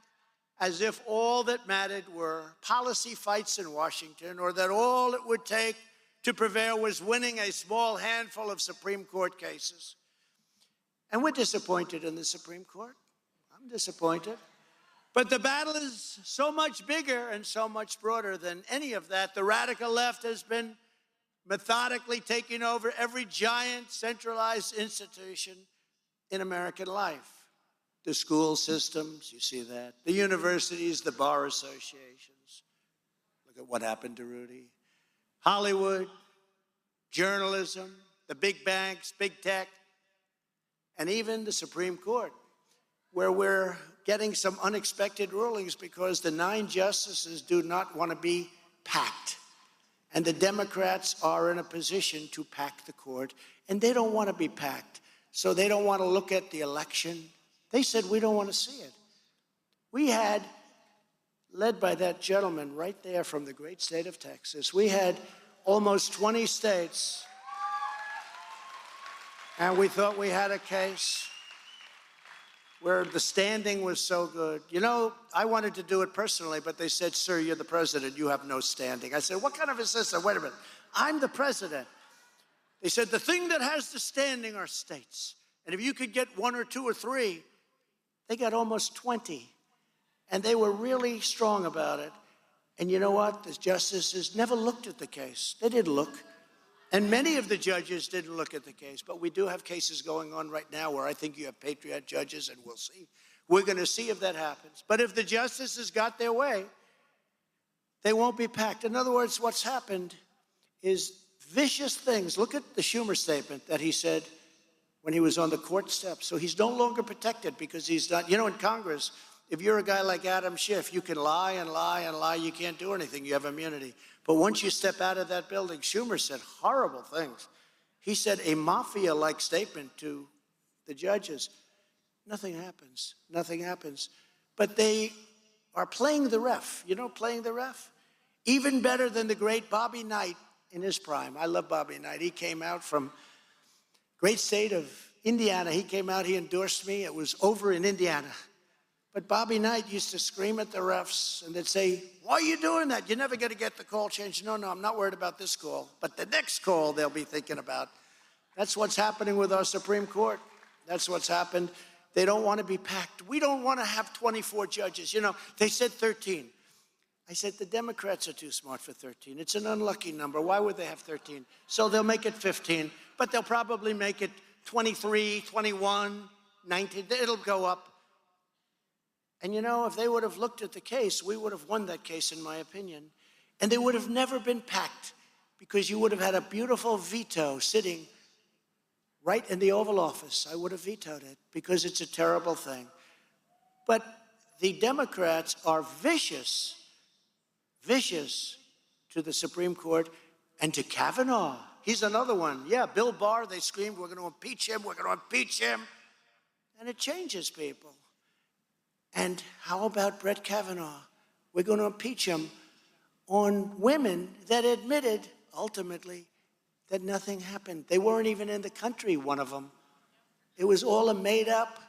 as if all that mattered were policy fights in Washington, or that all it would take to prevail was winning a small handful of Supreme Court cases. And we're disappointed in the Supreme Court. I'm disappointed. But the battle is so much bigger and so much broader than any of that. The radical left has been methodically taking over every giant centralized institution in American life. The school systems, you see that. The universities, the bar associations. Look at what happened to Rudy. Hollywood, journalism, the big banks, big tech, and even the Supreme Court, where we're getting some unexpected rulings because the 9 justices do not want to be packed. And the Democrats are in a position to pack the court, and they don't want to be packed. So they don't want to look at the election. They said, we don't want to see it. We had, led by that gentleman right there from the great state of Texas, we had almost 20 states, and we thought we had a case where the standing was so good. You know, I wanted to do it personally, but they said, sir, you're the president, you have no standing. I said, what kind of a system? Wait a minute, I'm the president. They said, the thing that has the standing are states. And if you could get 1 or 2 or 3, they got almost 20. And they were really strong about it. And you know what? The justices never looked at the case. They didn't look. And many of the judges didn't look at the case. But we do have cases going on right now where I think you have patriot judges, and we'll see, We're going to see if that happens. But if the justices got their way, they won't be packed. In other words, what's happened is vicious things. Look at the Schumer statement that he said when he was on the court steps. So he's no longer protected because he's not, in Congress, if you're a guy like Adam Schiff, you can lie and lie and lie. You can't do anything. You have immunity. But once you step out of that building, Schumer said horrible things. He said a mafia-like statement to the judges. Nothing happens. Nothing happens. But they are playing the ref. Playing the ref? Even better than the great Bobby Knight in his prime. I love Bobby Knight. He came out from great state of Indiana. He came out, he endorsed me. It was over in Indiana. But Bobby Knight used to scream at the refs, and they'd say, why are you doing that? You're never going to get the call changed. No, I'm not worried about this call. But the next call they'll be thinking about. That's what's happening with our Supreme Court. That's what's happened. They don't want to be packed. We don't want to have 24 judges. They said 13. I said, the Democrats are too smart for 13. It's an unlucky number. Why would they have 13? So they'll make it 15, but they'll probably make it 23, 21, 19. It'll go up. And if they would have looked at the case, we would have won that case, in my opinion. And they would have never been packed because you would have had a beautiful veto sitting right in the Oval Office. I would have vetoed it because it's a terrible thing. But the Democrats are vicious to the Supreme Court and to Kavanaugh. He's another one. Yeah, Bill Barr, they screamed, we're going to impeach him, we're going to impeach him. And it changes people. And how about Brett Kavanaugh? We're going to impeach him on women that admitted, ultimately, that nothing happened. They weren't even in the country, one of them. It was all a made-up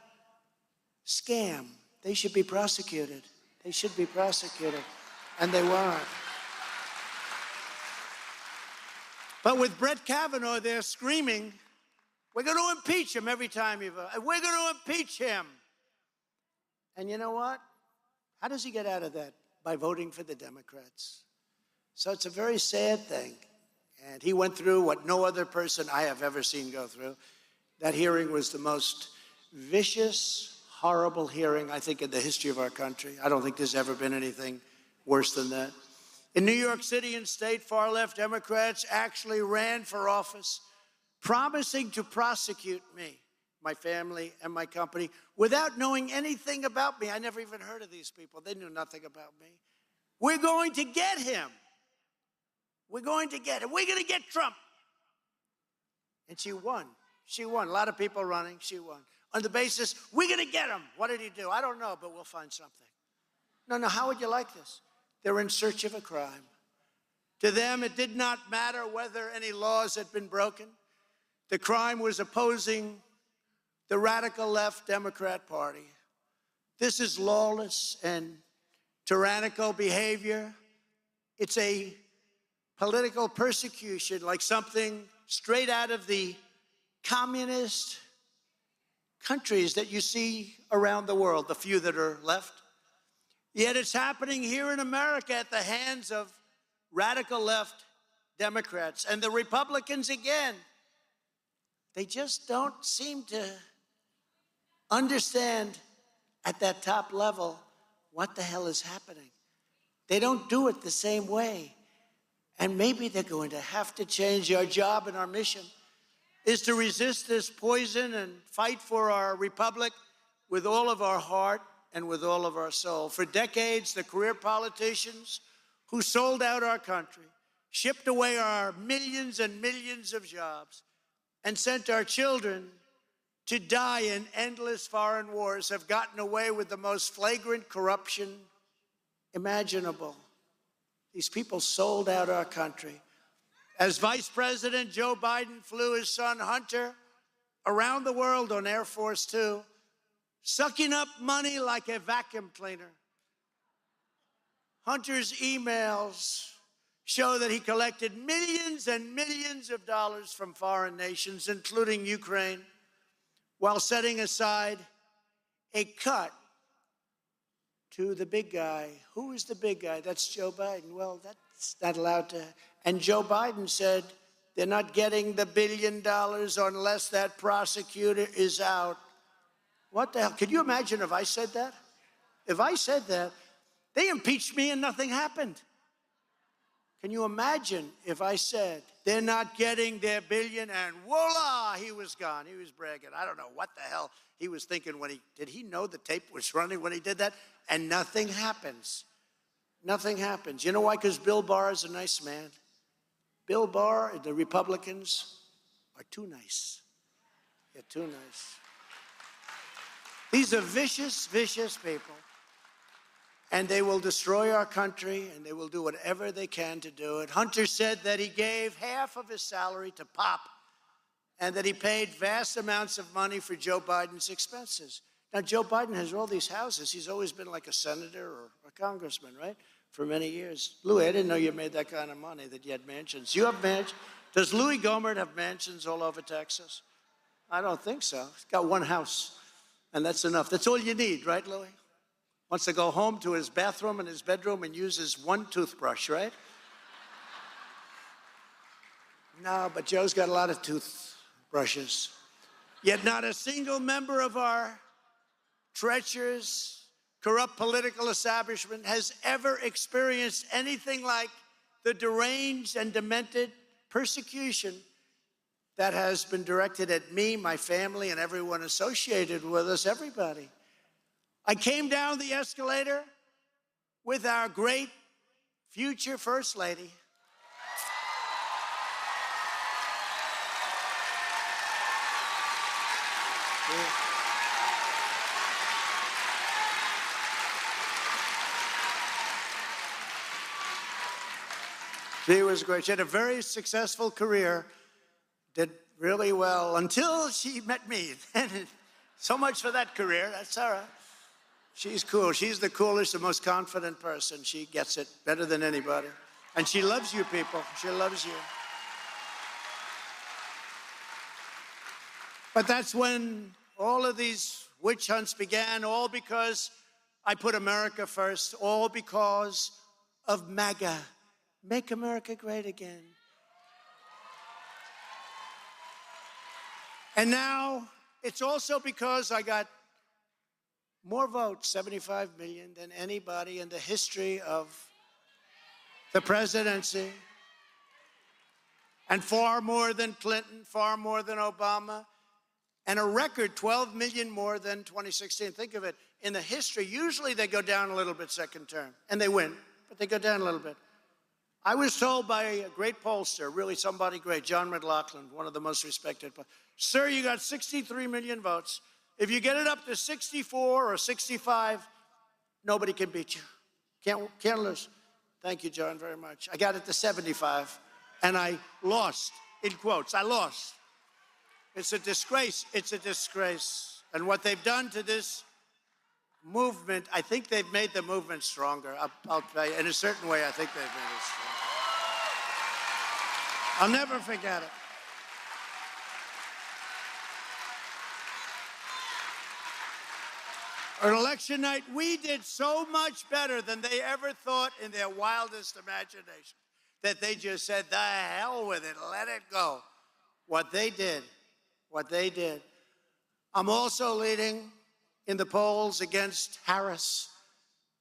scam. They should be prosecuted. They should be prosecuted. And they weren't. But with Brett Kavanaugh, they're screaming, we're going to impeach him every time we're going to impeach him. And you know what? How does he get out of that? By voting for the Democrats. So it's a very sad thing. And he went through what no other person I have ever seen go through. That hearing was the most vicious, horrible hearing, I think, in the history of our country. I don't think there's ever been anything worse than that. In New York City and state, far-left Democrats actually ran for office, promising to prosecute me, my family, and my company without knowing anything about me. I never even heard of these people. They knew nothing about me. We're going to get him. We're going to get him. We're going to get Trump. And she won. She won. A lot of people running. She won. On the basis, we're going to get him. What did he do? I don't know, but we'll find something. No, how would you like this? They're in search of a crime. To them, it did not matter whether any laws had been broken. The crime was opposing the radical left Democrat Party. This is lawless and tyrannical behavior. It's a political persecution, like something straight out of the communist countries that you see around the world, the few that are left. Yet it's happening here in America at the hands of radical left Democrats. And the Republicans, again, they just don't seem to understand at that top level what the hell is happening. They don't do it the same way. And maybe they're going to have to change. Our job and our mission is to resist this poison and fight for our republic with all of our heart and with all of our soul. For decades, the career politicians who sold out our country, shipped away our millions and millions of jobs, and sent our children to die in endless foreign wars have gotten away with the most flagrant corruption imaginable. These people sold out our country. As Vice President Joe Biden flew his son Hunter around the world on Air Force Two, sucking up money like a vacuum cleaner. Hunter's emails show that he collected millions and millions of dollars from foreign nations, including Ukraine, while setting aside a cut to the big guy. Who is the big guy? That's Joe Biden. Well, that's not allowed to. And Joe Biden said they're not getting the $1 billion unless that prosecutor is out. What the hell? Could you imagine if I said that? If I said that, they impeached me and nothing happened. Can you imagine if I said they're not getting their billion and voila, he was gone. He was bragging. I don't know what the hell he was thinking when did he know the tape was running when he did that? And nothing happens. Nothing happens. You know why? Because Bill Barr is a nice man. Bill Barr and the Republicans are too nice. They're too nice. These are vicious, vicious people. And they will destroy our country, and they will do whatever they can to do it. Hunter said that he gave half of his salary to Pop, and that he paid vast amounts of money for Joe Biden's expenses. Now, Joe Biden has all these houses. He's always been like a senator or a congressman, right, for many years. Louis, I didn't know you made that kind of money, that you had mansions. You have mansions? Does Louis Gohmert have mansions all over Texas? I don't think so. He's got one house, and that's enough. That's all you need, right, Louis? Wants to go home to his bathroom and his bedroom and uses one toothbrush, right? No, but Joe's got a lot of toothbrushes. Yet not a single member of our treacherous, corrupt political establishment has ever experienced anything like the deranged and demented persecution that has been directed at me, my family, and everyone associated with us, everybody. I came down the escalator with our great future First Lady. She was great. She had a very successful career, did really well until she met me. So much for that career. That's all right. She's cool. She's the coolest and most confident person. She gets it better than anybody. And she loves you people. She loves you. But that's when all of these witch hunts began, all because I put America first, all because of MAGA. Make America great again. And now it's also because I got more votes, 75 million, than anybody in the history of the presidency. And far more than Clinton, far more than Obama, and a record 12 million more than 2016. Think of it. In the history, usually they go down a little bit second term, and they win, but they go down a little bit. I was told by a great pollster, really somebody great, John McLaughlin, one of the most respected, sir, you got 63 million votes. If you get it up to 64 or 65, nobody can beat you. Can't lose. Thank you, John, very much. I got it to 75, and I lost, in quotes. I lost. It's a disgrace. It's a disgrace. And what they've done to this movement, I think they've made the movement stronger. I'll tell you, in a certain way, I think they've made it stronger. I'll never forget it. On election night, we did so much better than they ever thought in their wildest imagination that they just said, the hell with it, let it go. What they did. I'm also leading in the polls against Harris,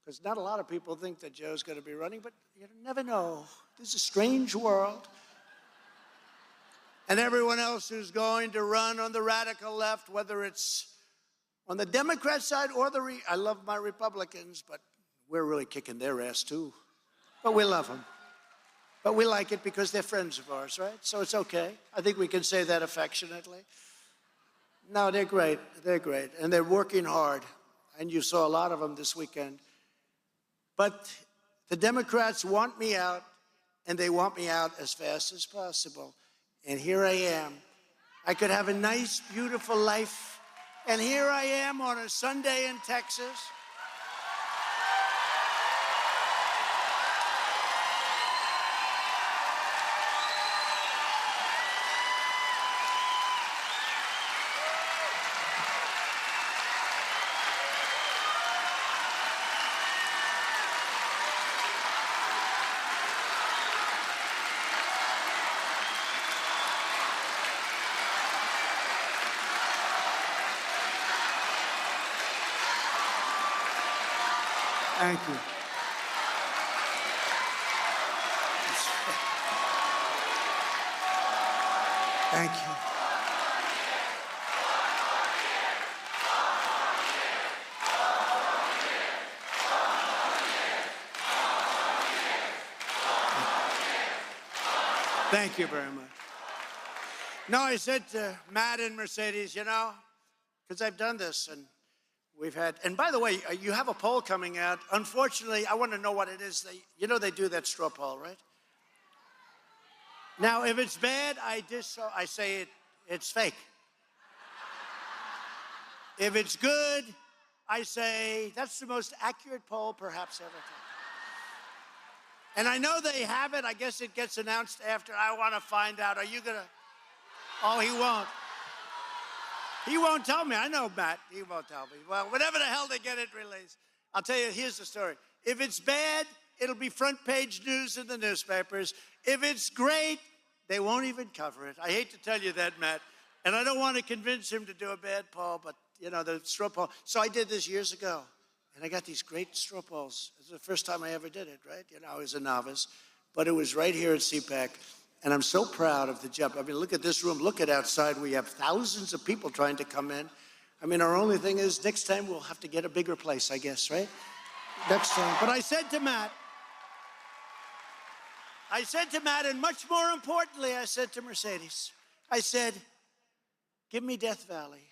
because not a lot of people think that Joe's going to be running, but you never know. This is a strange world. And everyone else who's going to run on the radical left, whether it's on the Democrat side or I love my Republicans, but we're really kicking their ass too. But we love them. But we like it because they're friends of ours, right? So it's okay. I think we can say that affectionately. No, they're great. They're great. And they're working hard. And you saw a lot of them this weekend. But the Democrats want me out, and they want me out as fast as possible. And here I am. I could have a nice, beautiful life. And here I am on a Sunday in Texas. Thank you. Thank you. Thank you very much. No, I said to Matt and Mercedes, you know, because I've done this and we've had, and by the way, you have a poll coming out. Unfortunately, I want to know what it is. They do that straw poll, right? Now, if it's bad, I say it's fake. If it's good, I say that's the most accurate poll perhaps ever taken. And I know they have it. I guess it gets announced after. I want to find out. Are you going to? Oh, he won't. He won't tell me. I know, Matt. He won't tell me. Well, whatever the hell they get it released. I'll tell you, here's the story. If it's bad, it'll be front page news in the newspapers. If it's great, they won't even cover it. I hate to tell you that, Matt. And I don't want to convince him to do a bad poll, but, you know, the straw poll. So I did this years ago. And I got these great straw polls. It was the first time I ever did it, right? You know, I was a novice. But it was right here at CPAC. And I'm so proud of the job. I mean, look at this room. Look at outside. We have thousands of people trying to come in. I mean, our only thing is next time we'll have to get a bigger place, I guess, right? Next time. But I said to Matt, and much more importantly, I said to Mercedes, I said, give me Death Valley.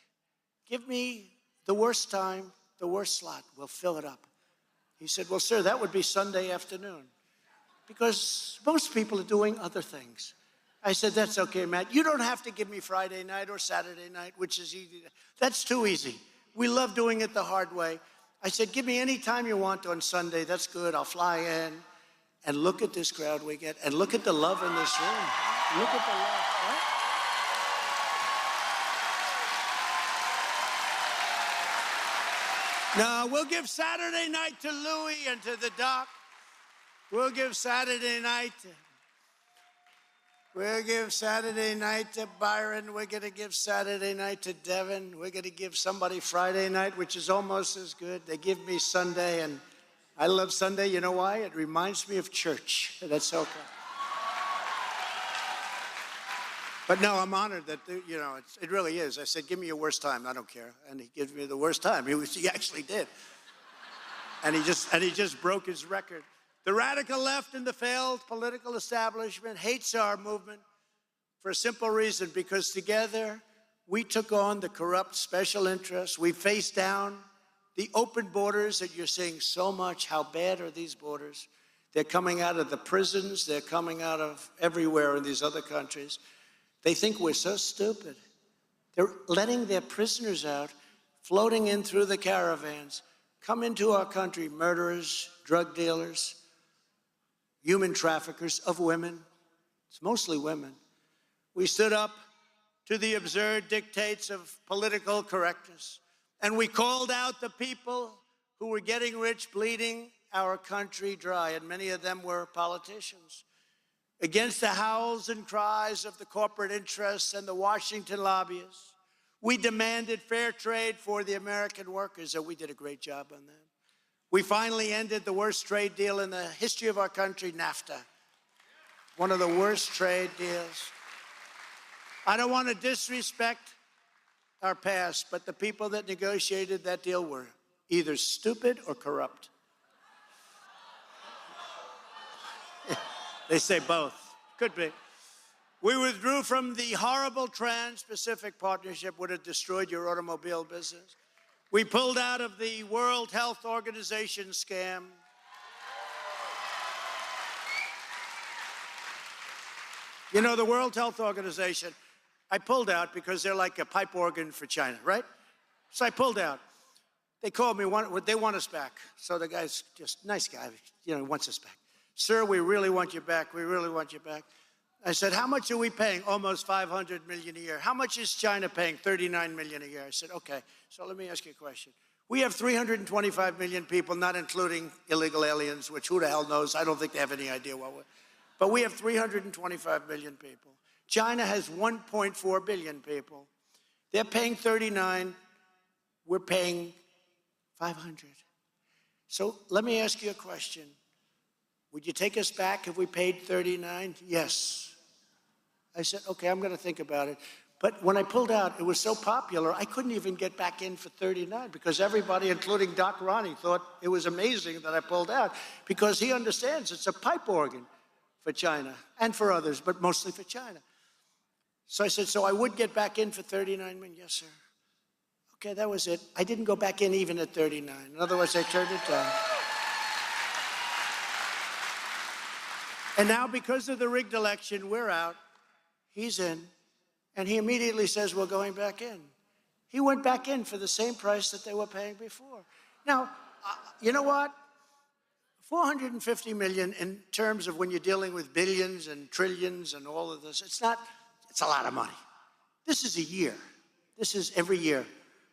Give me the worst time, the worst slot. We'll fill it up. He said, well, sir, that would be Sunday afternoon because most people are doing other things. I said, that's okay, Matt. You don't have to give me Friday night or Saturday night, which is easy. That's too easy. We love doing it the hard way. I said, give me any time you want on Sunday. That's good. I'll fly in. And look at this crowd we get. And look at the love in this room. Look at the love, right? No, we'll give Saturday night to Louie and to the Doc. We'll give Saturday night to Byron. We're going to give Saturday night to Devin. We're going to give somebody Friday night, which is almost as good. They give me Sunday, and I love Sunday. You know why? It reminds me of church. That's okay. But no, I'm honored that, you know, it really is. I said, give me your worst time. I don't care. And he gives me the worst time. He actually did. And he just broke his record. The radical left and the failed political establishment hates our movement for a simple reason, because together we took on the corrupt special interests. We faced down the open borders that you're seeing so much. How bad are these borders? They're coming out of the prisons. They're coming out of everywhere in these other countries. They think we're so stupid. They're letting their prisoners out, floating in through the caravans, come into our country, murderers, drug dealers, human traffickers of women. It's mostly women. We stood up to the absurd dictates of political correctness, and we called out the people who were getting rich, bleeding our country dry, and many of them were politicians. Against the howls and cries of the corporate interests and the Washington lobbyists, we demanded fair trade for the American workers, and we did a great job on that. We finally ended the worst trade deal in the history of our country, NAFTA. One of the worst trade deals. I don't want to disrespect our past, but the people that negotiated that deal were either stupid or corrupt. They say both. Could be. We withdrew from the horrible Trans-Pacific Partnership, would have destroyed your automobile business. We pulled out of the World Health Organization scam. You know, the World Health Organization, I pulled out because they're like a pipe organ for China, right? So I pulled out. They called me, they want us back. So the guy's just nice guy, you know, wants us back. Sir, we really want you back. We really want you back. I said, how much are we paying? Almost $500 million a year. How much is China paying? $39 million a year. I said, okay, so let me ask you a question. We have 325 million people, not including illegal aliens, which who the hell knows? I don't think they have any idea what we're. But we have 325 million people. China has 1.4 billion people. They're paying 39. We're paying 500. So let me ask you a question. Would you take us back if we paid 39? Yes. I said, okay, I'm going to think about it. But when I pulled out, it was so popular, I couldn't even get back in for 39 because everybody, including Doc Ronnie, thought it was amazing that I pulled out because he understands it's a pipe organ for China and for others, but mostly for China. So I said, so I would get back in for 39 million? Yes, sir. Okay, that was it. I didn't go back in even at 39. In other words, I turned it down. And now, because of the rigged election, we're out. He's in. And he immediately says, we're going back in. He went back in for the same price that they were paying before. Now, you know what? 450 million in terms of when you're dealing with billions and trillions and all of this, it's a lot of money. This is a year. This is every year.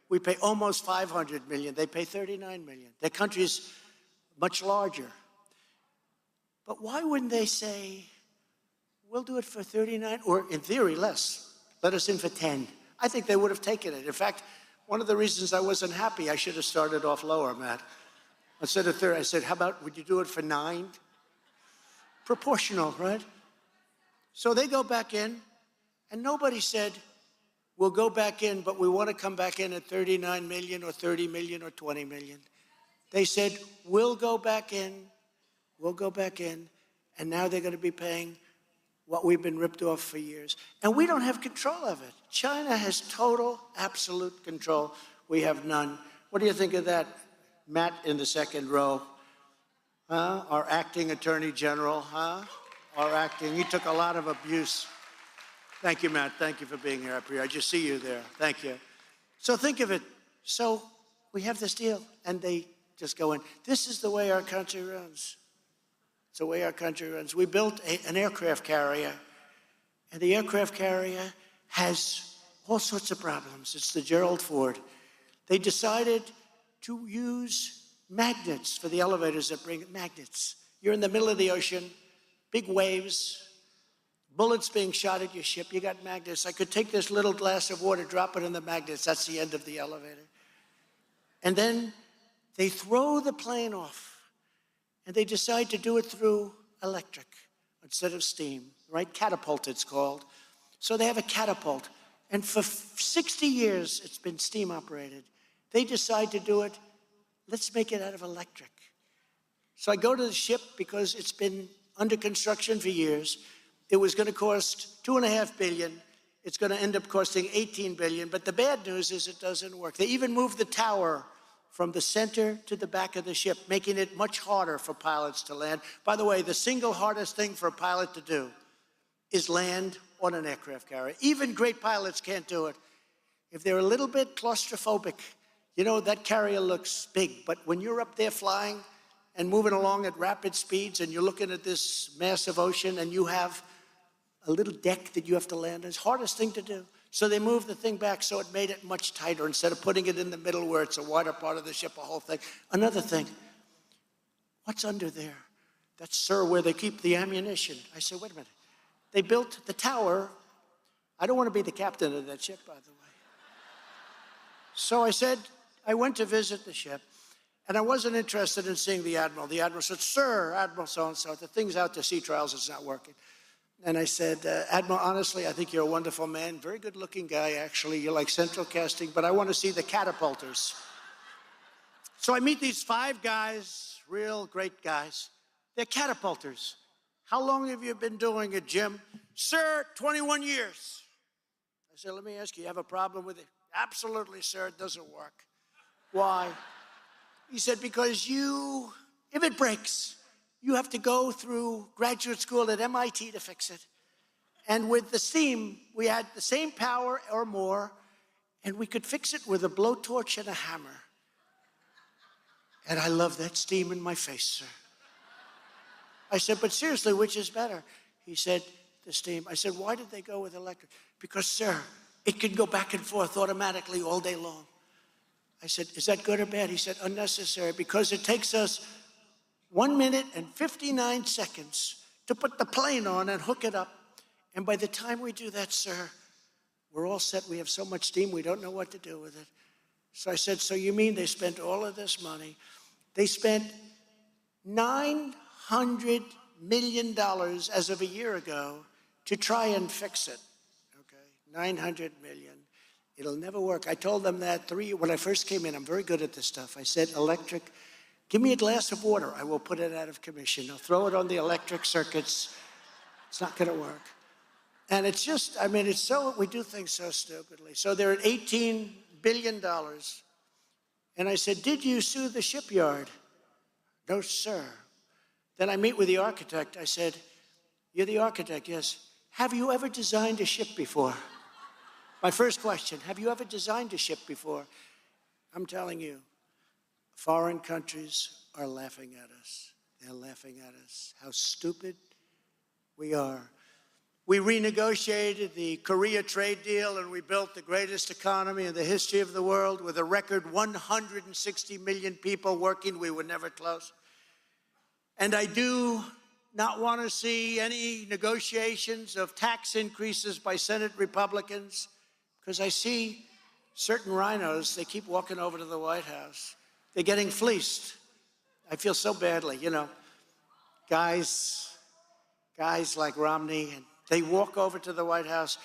We pay almost 500 million. They pay 39 million. Their country's much larger. But why wouldn't they say, we'll do it for 39, or in theory, less. Let us in for 10. I think they would have taken it. In fact, one of the reasons I wasn't happy, I should have started off lower, Matt. Instead of 30, I said, how about, would you do it for 9? Proportional, right? So they go back in, and nobody said, we'll go back in, but we want to come back in at 39 million or 30 million or 20 million. They said, we'll go back in, and now they're going to be paying what we've been ripped off for years. And we don't have control of it. China has total, absolute control. We have none. What do you think of that, Matt in the second row? Our acting attorney general, he took a lot of abuse. Thank you, Matt. Thank you for being here up here. I just see you there. Thank you. So think of it. So we have this deal, and they just go in. This is the way our country runs. It's the way our country runs. We built an aircraft carrier, and the aircraft carrier has all sorts of problems. It's the Gerald Ford. They decided to use magnets for the elevators that bring magnets. You're in the middle of the ocean, big waves, bullets being shot at your ship. You got magnets. I could take this little glass of water, drop it in the magnets. That's the end of the elevator. And then they throw the plane off. And they decide to do it through electric instead of steam, right? Catapult, it's called. So they have a catapult. And for 60 years, it's been steam operated. They decide to do it, let's make it out of electric. So I go to the ship because it's been under construction for years. It was going to cost $2.5 billion. It's going to end up costing $18 billion. But the bad news is it doesn't work. They even moved the tower from the center to the back of the ship, making it much harder for pilots to land. By the way, the single hardest thing for a pilot to do is land on an aircraft carrier. Even great pilots can't do it. If they're a little bit claustrophobic, you know, that carrier looks big, but when you're up there flying and moving along at rapid speeds and you're looking at this massive ocean and you have a little deck that you have to land on, it's the hardest thing to do. So they moved the thing back so it made it much tighter instead of putting it in the middle where it's a wider part of the ship, a whole thing. Another thing, what's under there? That's, sir, where they keep the ammunition. I said, wait a minute. They built the tower. I don't want to be the captain of that ship, by the way. So I said, I went to visit the ship, and I wasn't interested in seeing the admiral. The admiral said, sir, Admiral so-and-so, the thing's out to sea trials, it's not working. And I said, Admiral, honestly, I think you're a wonderful man. Very good-looking guy, actually. You're like central casting, but I want to see the catapulters. So I meet these 5 guys, real great guys. They're catapulters. How long have you been doing it, Jim? Sir, 21 years. I said, let me ask you have a problem with it? Absolutely, sir, it doesn't work. Why? He said, because if it breaks, you have to go through graduate school at MIT to fix it. And with the steam, we had the same power or more, and we could fix it with a blowtorch and a hammer. And I love that steam in my face, sir. I said, but seriously, which is better? He said, the steam. I said, why did they go with electric? Because, sir, it can go back and forth automatically all day long. I said, is that good or bad? He said, unnecessary, because it takes us 1 minute and 59 seconds to put the plane on and hook it up. And by the time we do that, sir, we're all set. We have so much steam, we don't know what to do with it. So I said, so you mean they spent all of this money They spent $900 million as of a year ago to try and fix it, okay? $900 million. It'll never work. I told them that when I first came in. I'm very good at this stuff. I said, electric, give me a glass of water. I will put it out of commission. I'll throw it on the electric circuits. It's not going to work. And it's just, I mean, we do things so stupidly. So they're at $18 billion. And I said, did you sue the shipyard? No, sir. Then I meet with the architect. I said, you're the architect, yes. Have you ever designed a ship before? My first question, have you ever designed a ship before? I'm telling you, foreign countries are laughing at us. They're laughing at us. How stupid we are. We renegotiated the Korea trade deal, and we built the greatest economy in the history of the world with a record 160 million people working. We were never close. And I do not want to see any negotiations of tax increases by Senate Republicans, because I see certain rhinos, they keep walking over to the White House. They're getting fleeced. I feel so badly, you know. Guys like Romney, and they walk over to the White House.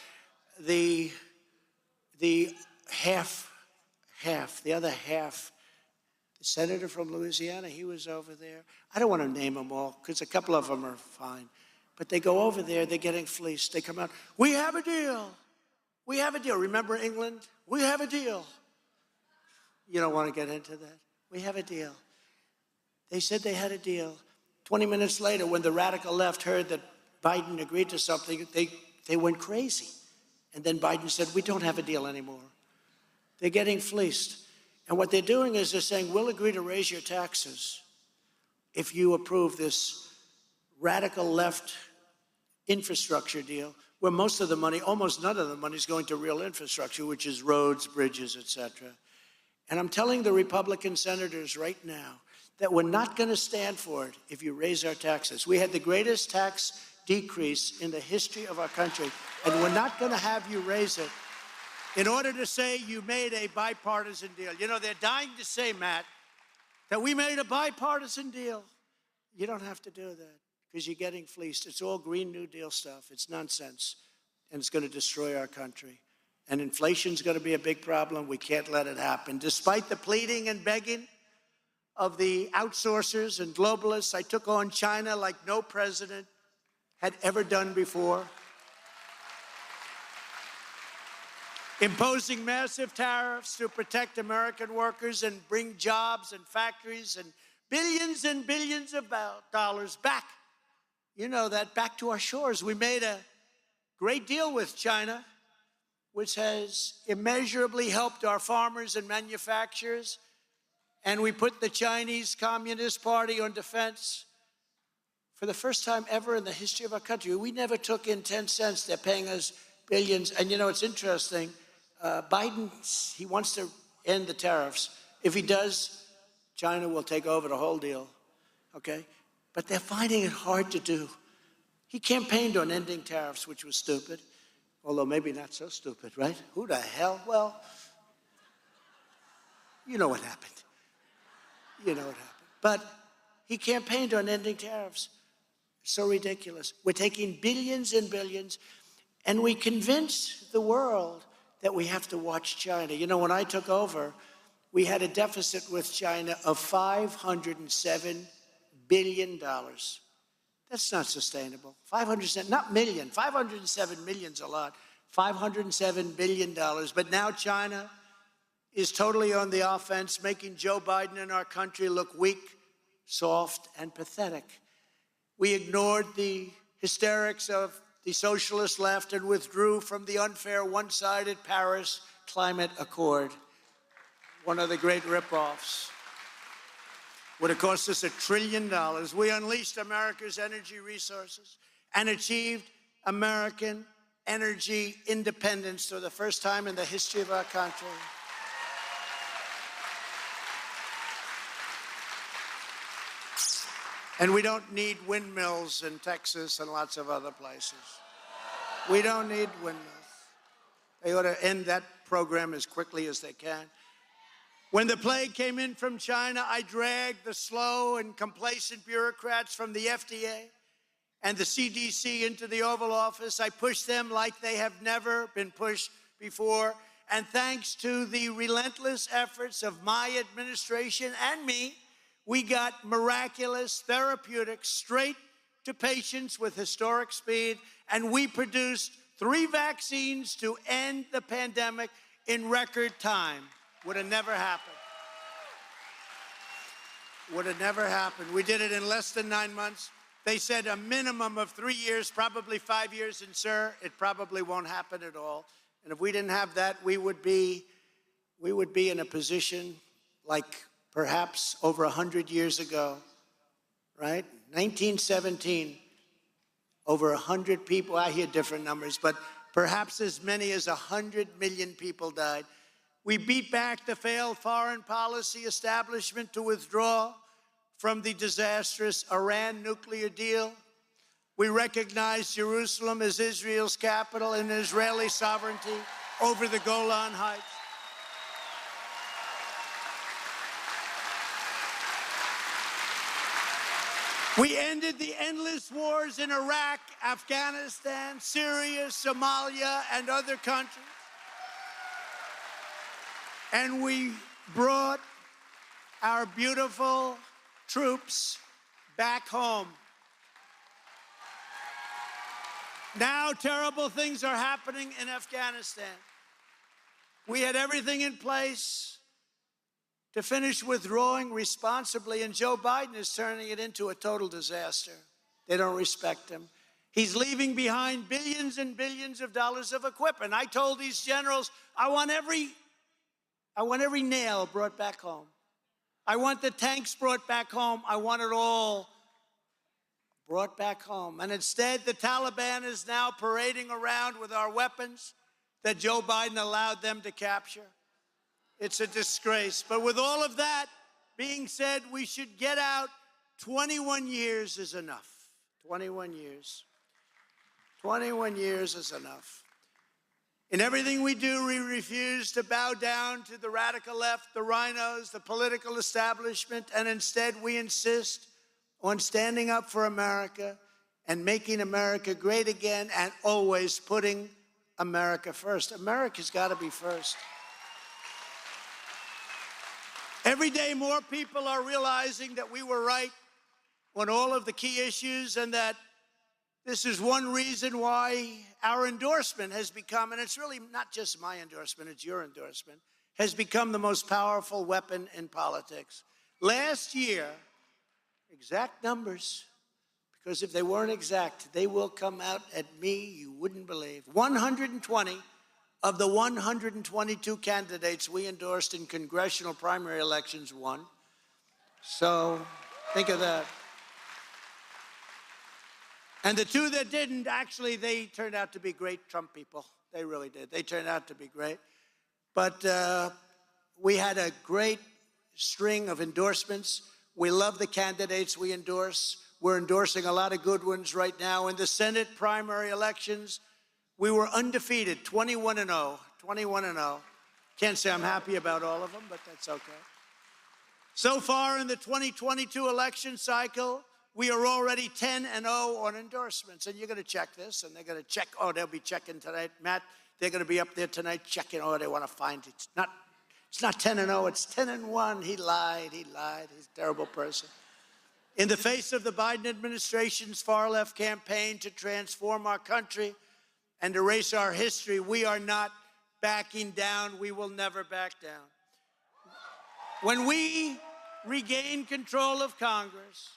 The other half, the senator from Louisiana, he was over there. I don't want to name them all, because a couple of them are fine. But they go over there, they're getting fleeced. They come out, we have a deal. We have a deal. Remember England? We have a deal. You don't want to get into that. We have a deal. They said they had a deal. 20 minutes later, when the radical left heard that Biden agreed to something, they went crazy. And then Biden said, we don't have a deal anymore. They're getting fleeced. And what they're doing is they're saying, we'll agree to raise your taxes if you approve this radical left infrastructure deal, where most of the money, almost none of the money, is going to real infrastructure, which is roads, bridges, et cetera. And I'm telling the Republican senators right now that we're not going to stand for it if you raise our taxes. We had the greatest tax decrease in the history of our country, and we're not going to have you raise it in order to say you made a bipartisan deal. You know, they're dying to say, Matt, that we made a bipartisan deal. You don't have to do that, because you're getting fleeced. It's all Green New Deal stuff. It's nonsense, and it's going to destroy our country. And inflation's going to be a big problem. We can't let it happen. Despite the pleading and begging of the outsourcers and globalists, I took on China like no president had ever done before, imposing massive tariffs to protect American workers and bring jobs and factories and billions of dollars back. You know that, back to our shores. We made a great deal with China, which has immeasurably helped our farmers and manufacturers. And we put the Chinese Communist Party on defense. For the first time ever in the history of our country, we never took in 10 cents. They're paying us billions. And you know, it's interesting. Biden, he wants to end the tariffs. If he does, China will take over the whole deal, okay? But they're finding it hard to do. He campaigned on ending tariffs, which was stupid, although maybe not so stupid, right? Who the hell? Well, you know what happened. You know what happened. But he campaigned on ending tariffs. So ridiculous. We're taking billions and billions, and we convinced the world that we have to watch China. You know, when I took over, we had a deficit with China of $507 billion. That's not sustainable. 507, not million. 507 million's a lot. $507 billion. But now China is totally on the offense, making Joe Biden and our country look weak, soft, and pathetic. We ignored the hysterics of the socialist left and withdrew from the unfair one-sided Paris Climate Accord, one of the great ripoffs. Would have cost us $1 trillion. We unleashed America's energy resources and achieved American energy independence for the first time in the history of our country. And we don't need windmills in Texas and lots of other places. We don't need windmills. They ought to end that program as quickly as they can. When the plague came in from China, I dragged the slow and complacent bureaucrats from the FDA and the CDC into the Oval Office. I pushed them like they have never been pushed before. And thanks to the relentless efforts of my administration and me, we got miraculous therapeutics straight to patients with historic speed. And we produced 3 vaccines to end the pandemic in record time. Would have never happened. Would have never happened. We did it in less than 9 months. They said a minimum of 3 years, probably 5 years, and sir, it probably won't happen at all. And if we didn't have that, we would be in a position like perhaps over 100 years ago, right? 1917, over 100 people, I hear different numbers, but perhaps as many as 100 million people died. We beat back the failed foreign policy establishment to withdraw from the disastrous Iran nuclear deal. We recognized Jerusalem as Israel's capital and Israeli sovereignty over the Golan Heights. We ended the endless wars in Iraq, Afghanistan, Syria, Somalia, and other countries. And we brought our beautiful troops back home. Now terrible things are happening in Afghanistan. We had everything in place to finish withdrawing responsibly, and Joe Biden is turning it into a total disaster. They don't respect him. He's leaving behind billions and billions of dollars of equipment. I told these generals, I want every nail brought back home. I want the tanks brought back home. I want it all brought back home. And instead, the Taliban is now parading around with our weapons that Joe Biden allowed them to capture. It's a disgrace. But with all of that being said, we should get out. 21 years is enough. 21 years. 21 years is enough. In everything we do, we refuse to bow down to the radical left, the rhinos, the political establishment, and instead we insist on standing up for America and making America great again and always putting America first. America's got to be first. Every day more people are realizing that we were right on all of the key issues, and that this is one reason why our endorsement has become, and it's really not just my endorsement, it's your endorsement, has become the most powerful weapon in politics. Last year, exact numbers, because if they weren't exact, they will come out at me, you wouldn't believe. 120 of the 122 candidates we endorsed in congressional primary elections won. So think of that. And the 2 that didn't, actually, they turned out to be great Trump people. They really did. They turned out to be great. But we had a great string of endorsements. We love the candidates we endorse. We're endorsing a lot of good ones right now. In the Senate primary elections, we were undefeated, 21-0, 21-0. Can't say I'm happy about all of them, but that's okay. So far in the 2022 election cycle, we are already 10-0 on endorsements. And you're going to check this, and they're going to check. Oh, they'll be checking tonight. Matt, they're going to be up there tonight checking. Oh, they want to find it. It's not 10-0, it's 10-1. He lied. He's a terrible person. In the face of the Biden administration's far-left campaign to transform our country and erase our history, we are not backing down. We will never back down. When we regain control of Congress,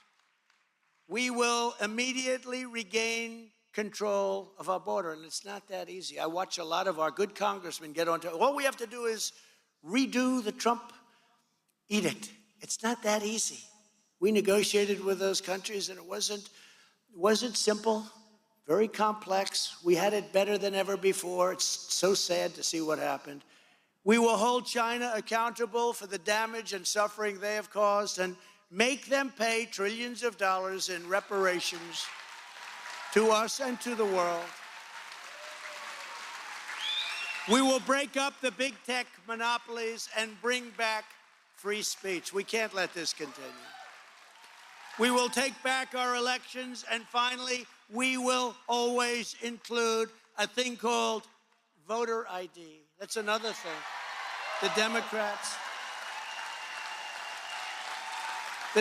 we will immediately regain control of our border, and it's not that easy. I watch a lot of our good congressmen get onto it. All we have to do is redo the Trump edict. It's not that easy. We negotiated with those countries, and it wasn't simple, very complex. We had it better than ever before. It's so sad to see what happened. We will hold China accountable for the damage and suffering they have caused and make them pay trillions of dollars in reparations to us and to the world. We will break up the big tech monopolies and bring back free speech. We can't let this continue. We will take back our elections, and finally, we will always include a thing called voter ID. That's another thing. The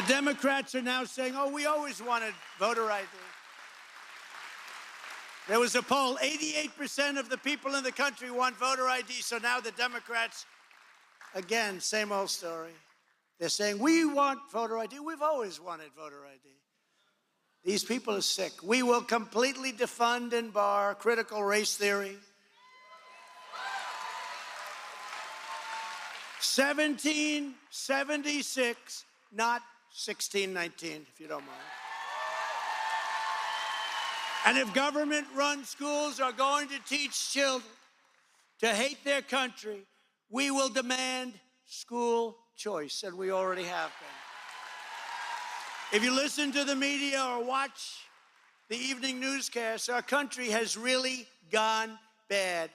Democrats are now saying, oh, we always wanted voter ID. There was a poll, 88% of the people in the country want voter ID, so now the Democrats, again, same old story. They're saying, we want voter ID. We've always wanted voter ID. These people are sick. We will completely defund and bar critical race theory. 1776, not 1619, if you don't mind. And if government-run schools are going to teach children to hate their country, we will demand school choice, and we already have been. If you listen to the media or watch the evening newscasts, our country has really gone bad.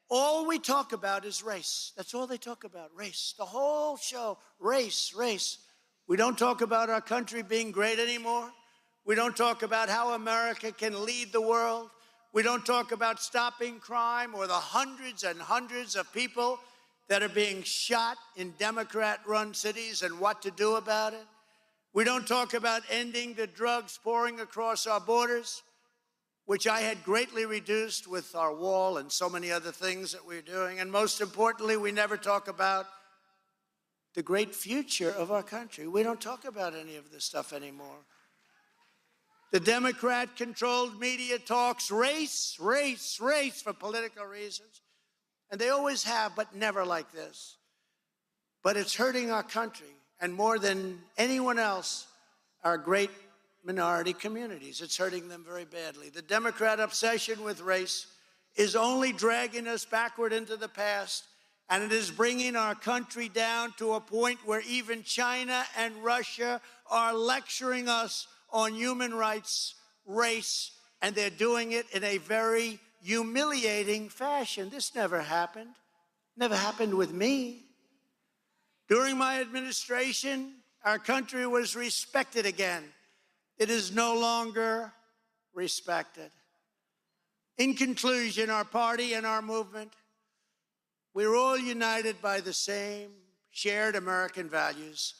All we talk about is race. That's all they talk about, race. The whole show, race, race. We don't talk about our country being great anymore. We don't talk about how America can lead the world. We don't talk about stopping crime or the hundreds and hundreds of people that are being shot in Democrat-run cities and what to do about it. We don't talk about ending the drugs pouring across our borders, which I had greatly reduced with our wall and so many other things that we're doing. And most importantly, we never talk about the great future of our country. We don't talk about any of this stuff anymore. The Democrat-controlled media talks race, race, race for political reasons. And they always have, but never like this. But it's hurting our country, and more than anyone else, our great minority communities. It's hurting them very badly. The Democrat obsession with race is only dragging us backward into the past, and it is bringing our country down to a point where even China and Russia are lecturing us on human rights, race, and they're doing it in a very humiliating fashion. This never happened. Never happened with me. During my administration, our country was respected again. It is no longer respected. In conclusion, our party and our movement, we're all united by the same shared American values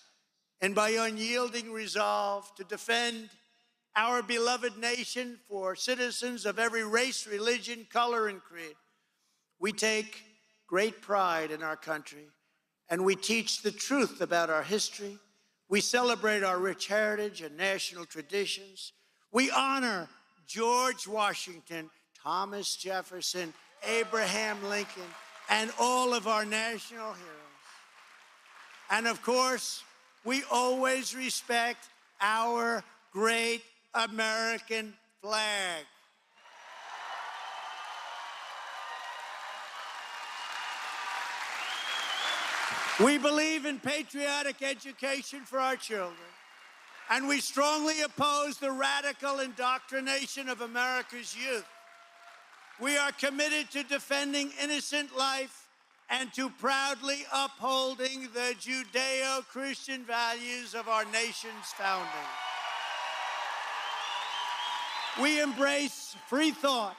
and by unyielding resolve to defend our beloved nation for citizens of every race, religion, color, and creed. We take great pride in our country, and we teach the truth about our history. We celebrate our rich heritage and national traditions. We honor George Washington, Thomas Jefferson, Abraham Lincoln, and all of our national heroes. And of course, we always respect our great American flag. We believe in patriotic education for our children, and we strongly oppose the radical indoctrination of America's youth. We are committed to defending innocent life and to proudly upholding the Judeo-Christian values of our nation's founding. We embrace free thought.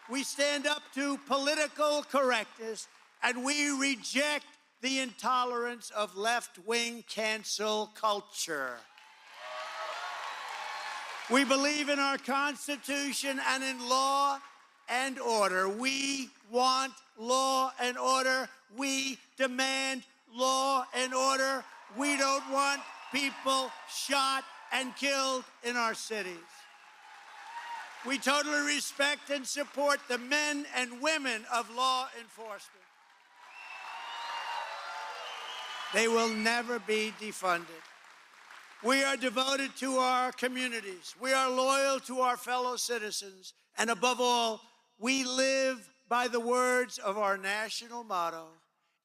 We stand up to political correctness, and we reject the intolerance of left-wing cancel culture. We believe in our Constitution and in law and order. We want law and order. We demand law and order. We don't want people shot and killed in our cities. We totally respect and support the men and women of law enforcement. They will never be defunded. We are devoted to our communities. We are loyal to our fellow citizens. And above all, we live by the words of our national motto,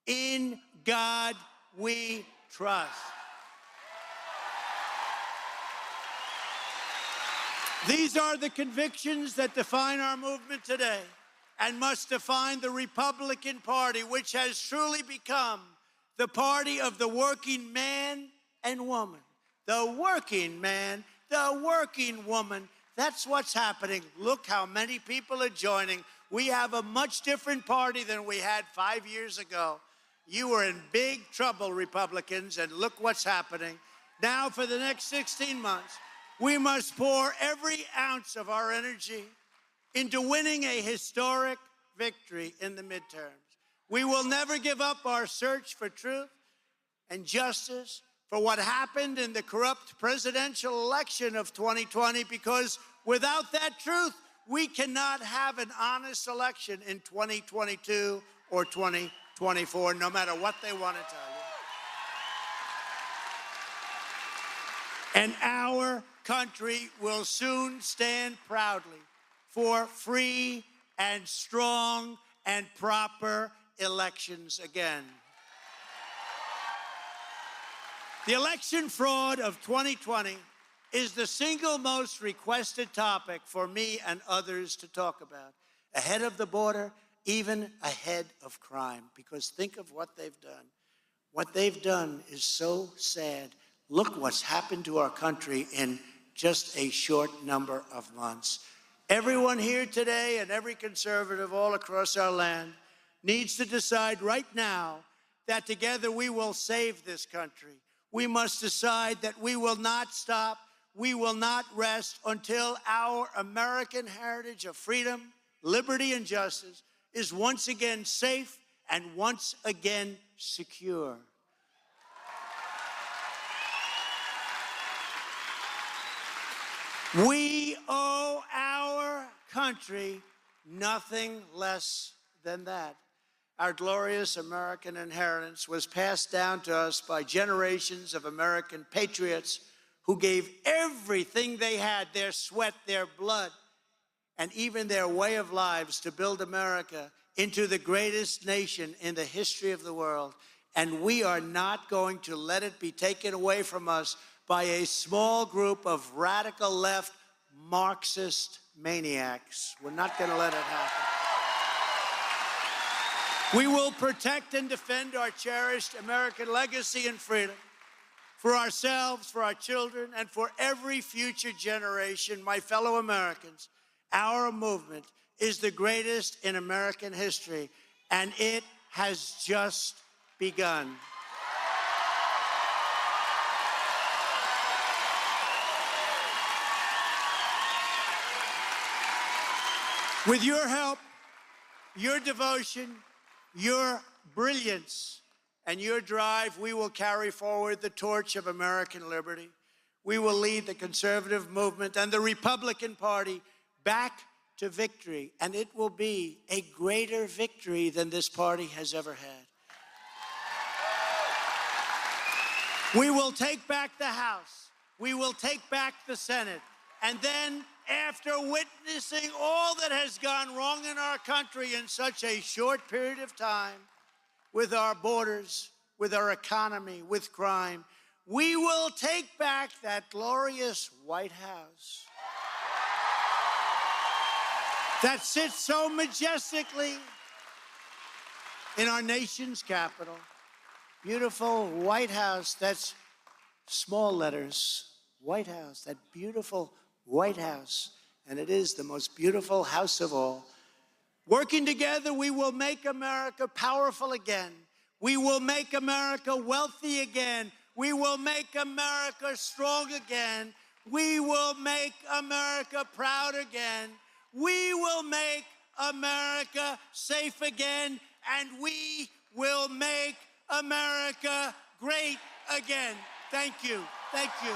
"In God we trust." These are the convictions that define our movement today and must define the Republican Party, which has truly become the party of the working man and woman. The working man, the working woman. That's what's happening. Look how many people are joining. We have a much different party than we had 5 years ago. You were in big trouble, Republicans, and look what's happening. Now, for the next 16 months, we must pour every ounce of our energy into winning a historic victory in the midterms. We will never give up our search for truth and justice for what happened in the corrupt presidential election of 2020, because without that truth, we cannot have an honest election in 2022 or 2024, no matter what they want to tell you. And our country will soon stand proudly for free and strong and proper elections again. The election fraud of 2020 is the single most requested topic for me and others to talk about, ahead of the border, even ahead of crime, because think of what they've done. What they've done is so sad. Look what's happened to our country in just a short number of months. Everyone here today and every conservative all across our land needs to decide right now that together we will save this country. We must decide that we will not stop, we will not rest until our American heritage of freedom, liberty, and justice is once again safe and once again secure. We owe our country nothing less than that. Our glorious American inheritance was passed down to us by generations of American patriots who gave everything they had, their sweat, their blood, and even their way of lives to build America into the greatest nation in the history of the world. And we are not going to let it be taken away from us by a small group of radical left Marxist maniacs. We're not going to let it happen. We will protect and defend our cherished American legacy and freedom for ourselves, for our children, and for every future generation. My fellow Americans, our movement is the greatest in American history, and it has just begun. With your help, your devotion, your brilliance, and your drive, we will carry forward the torch of American liberty. We will lead the conservative movement and the Republican Party back to victory, and it will be a greater victory than this party has ever had. We will take back the House. We will take back the Senate. And then, after witnessing all that has gone wrong in our country in such a short period of time, with our borders, with our economy, with crime, we will take back that glorious White House that sits so majestically in our nation's capital. Beautiful White House, that's small letters, White House, that beautiful White House, and it is the most beautiful house of all. Working together, we will make America powerful again. We will make America wealthy again. We will make America strong again. We will make America proud again. We will make America safe again, and we will make America great again. Thank you. Thank you.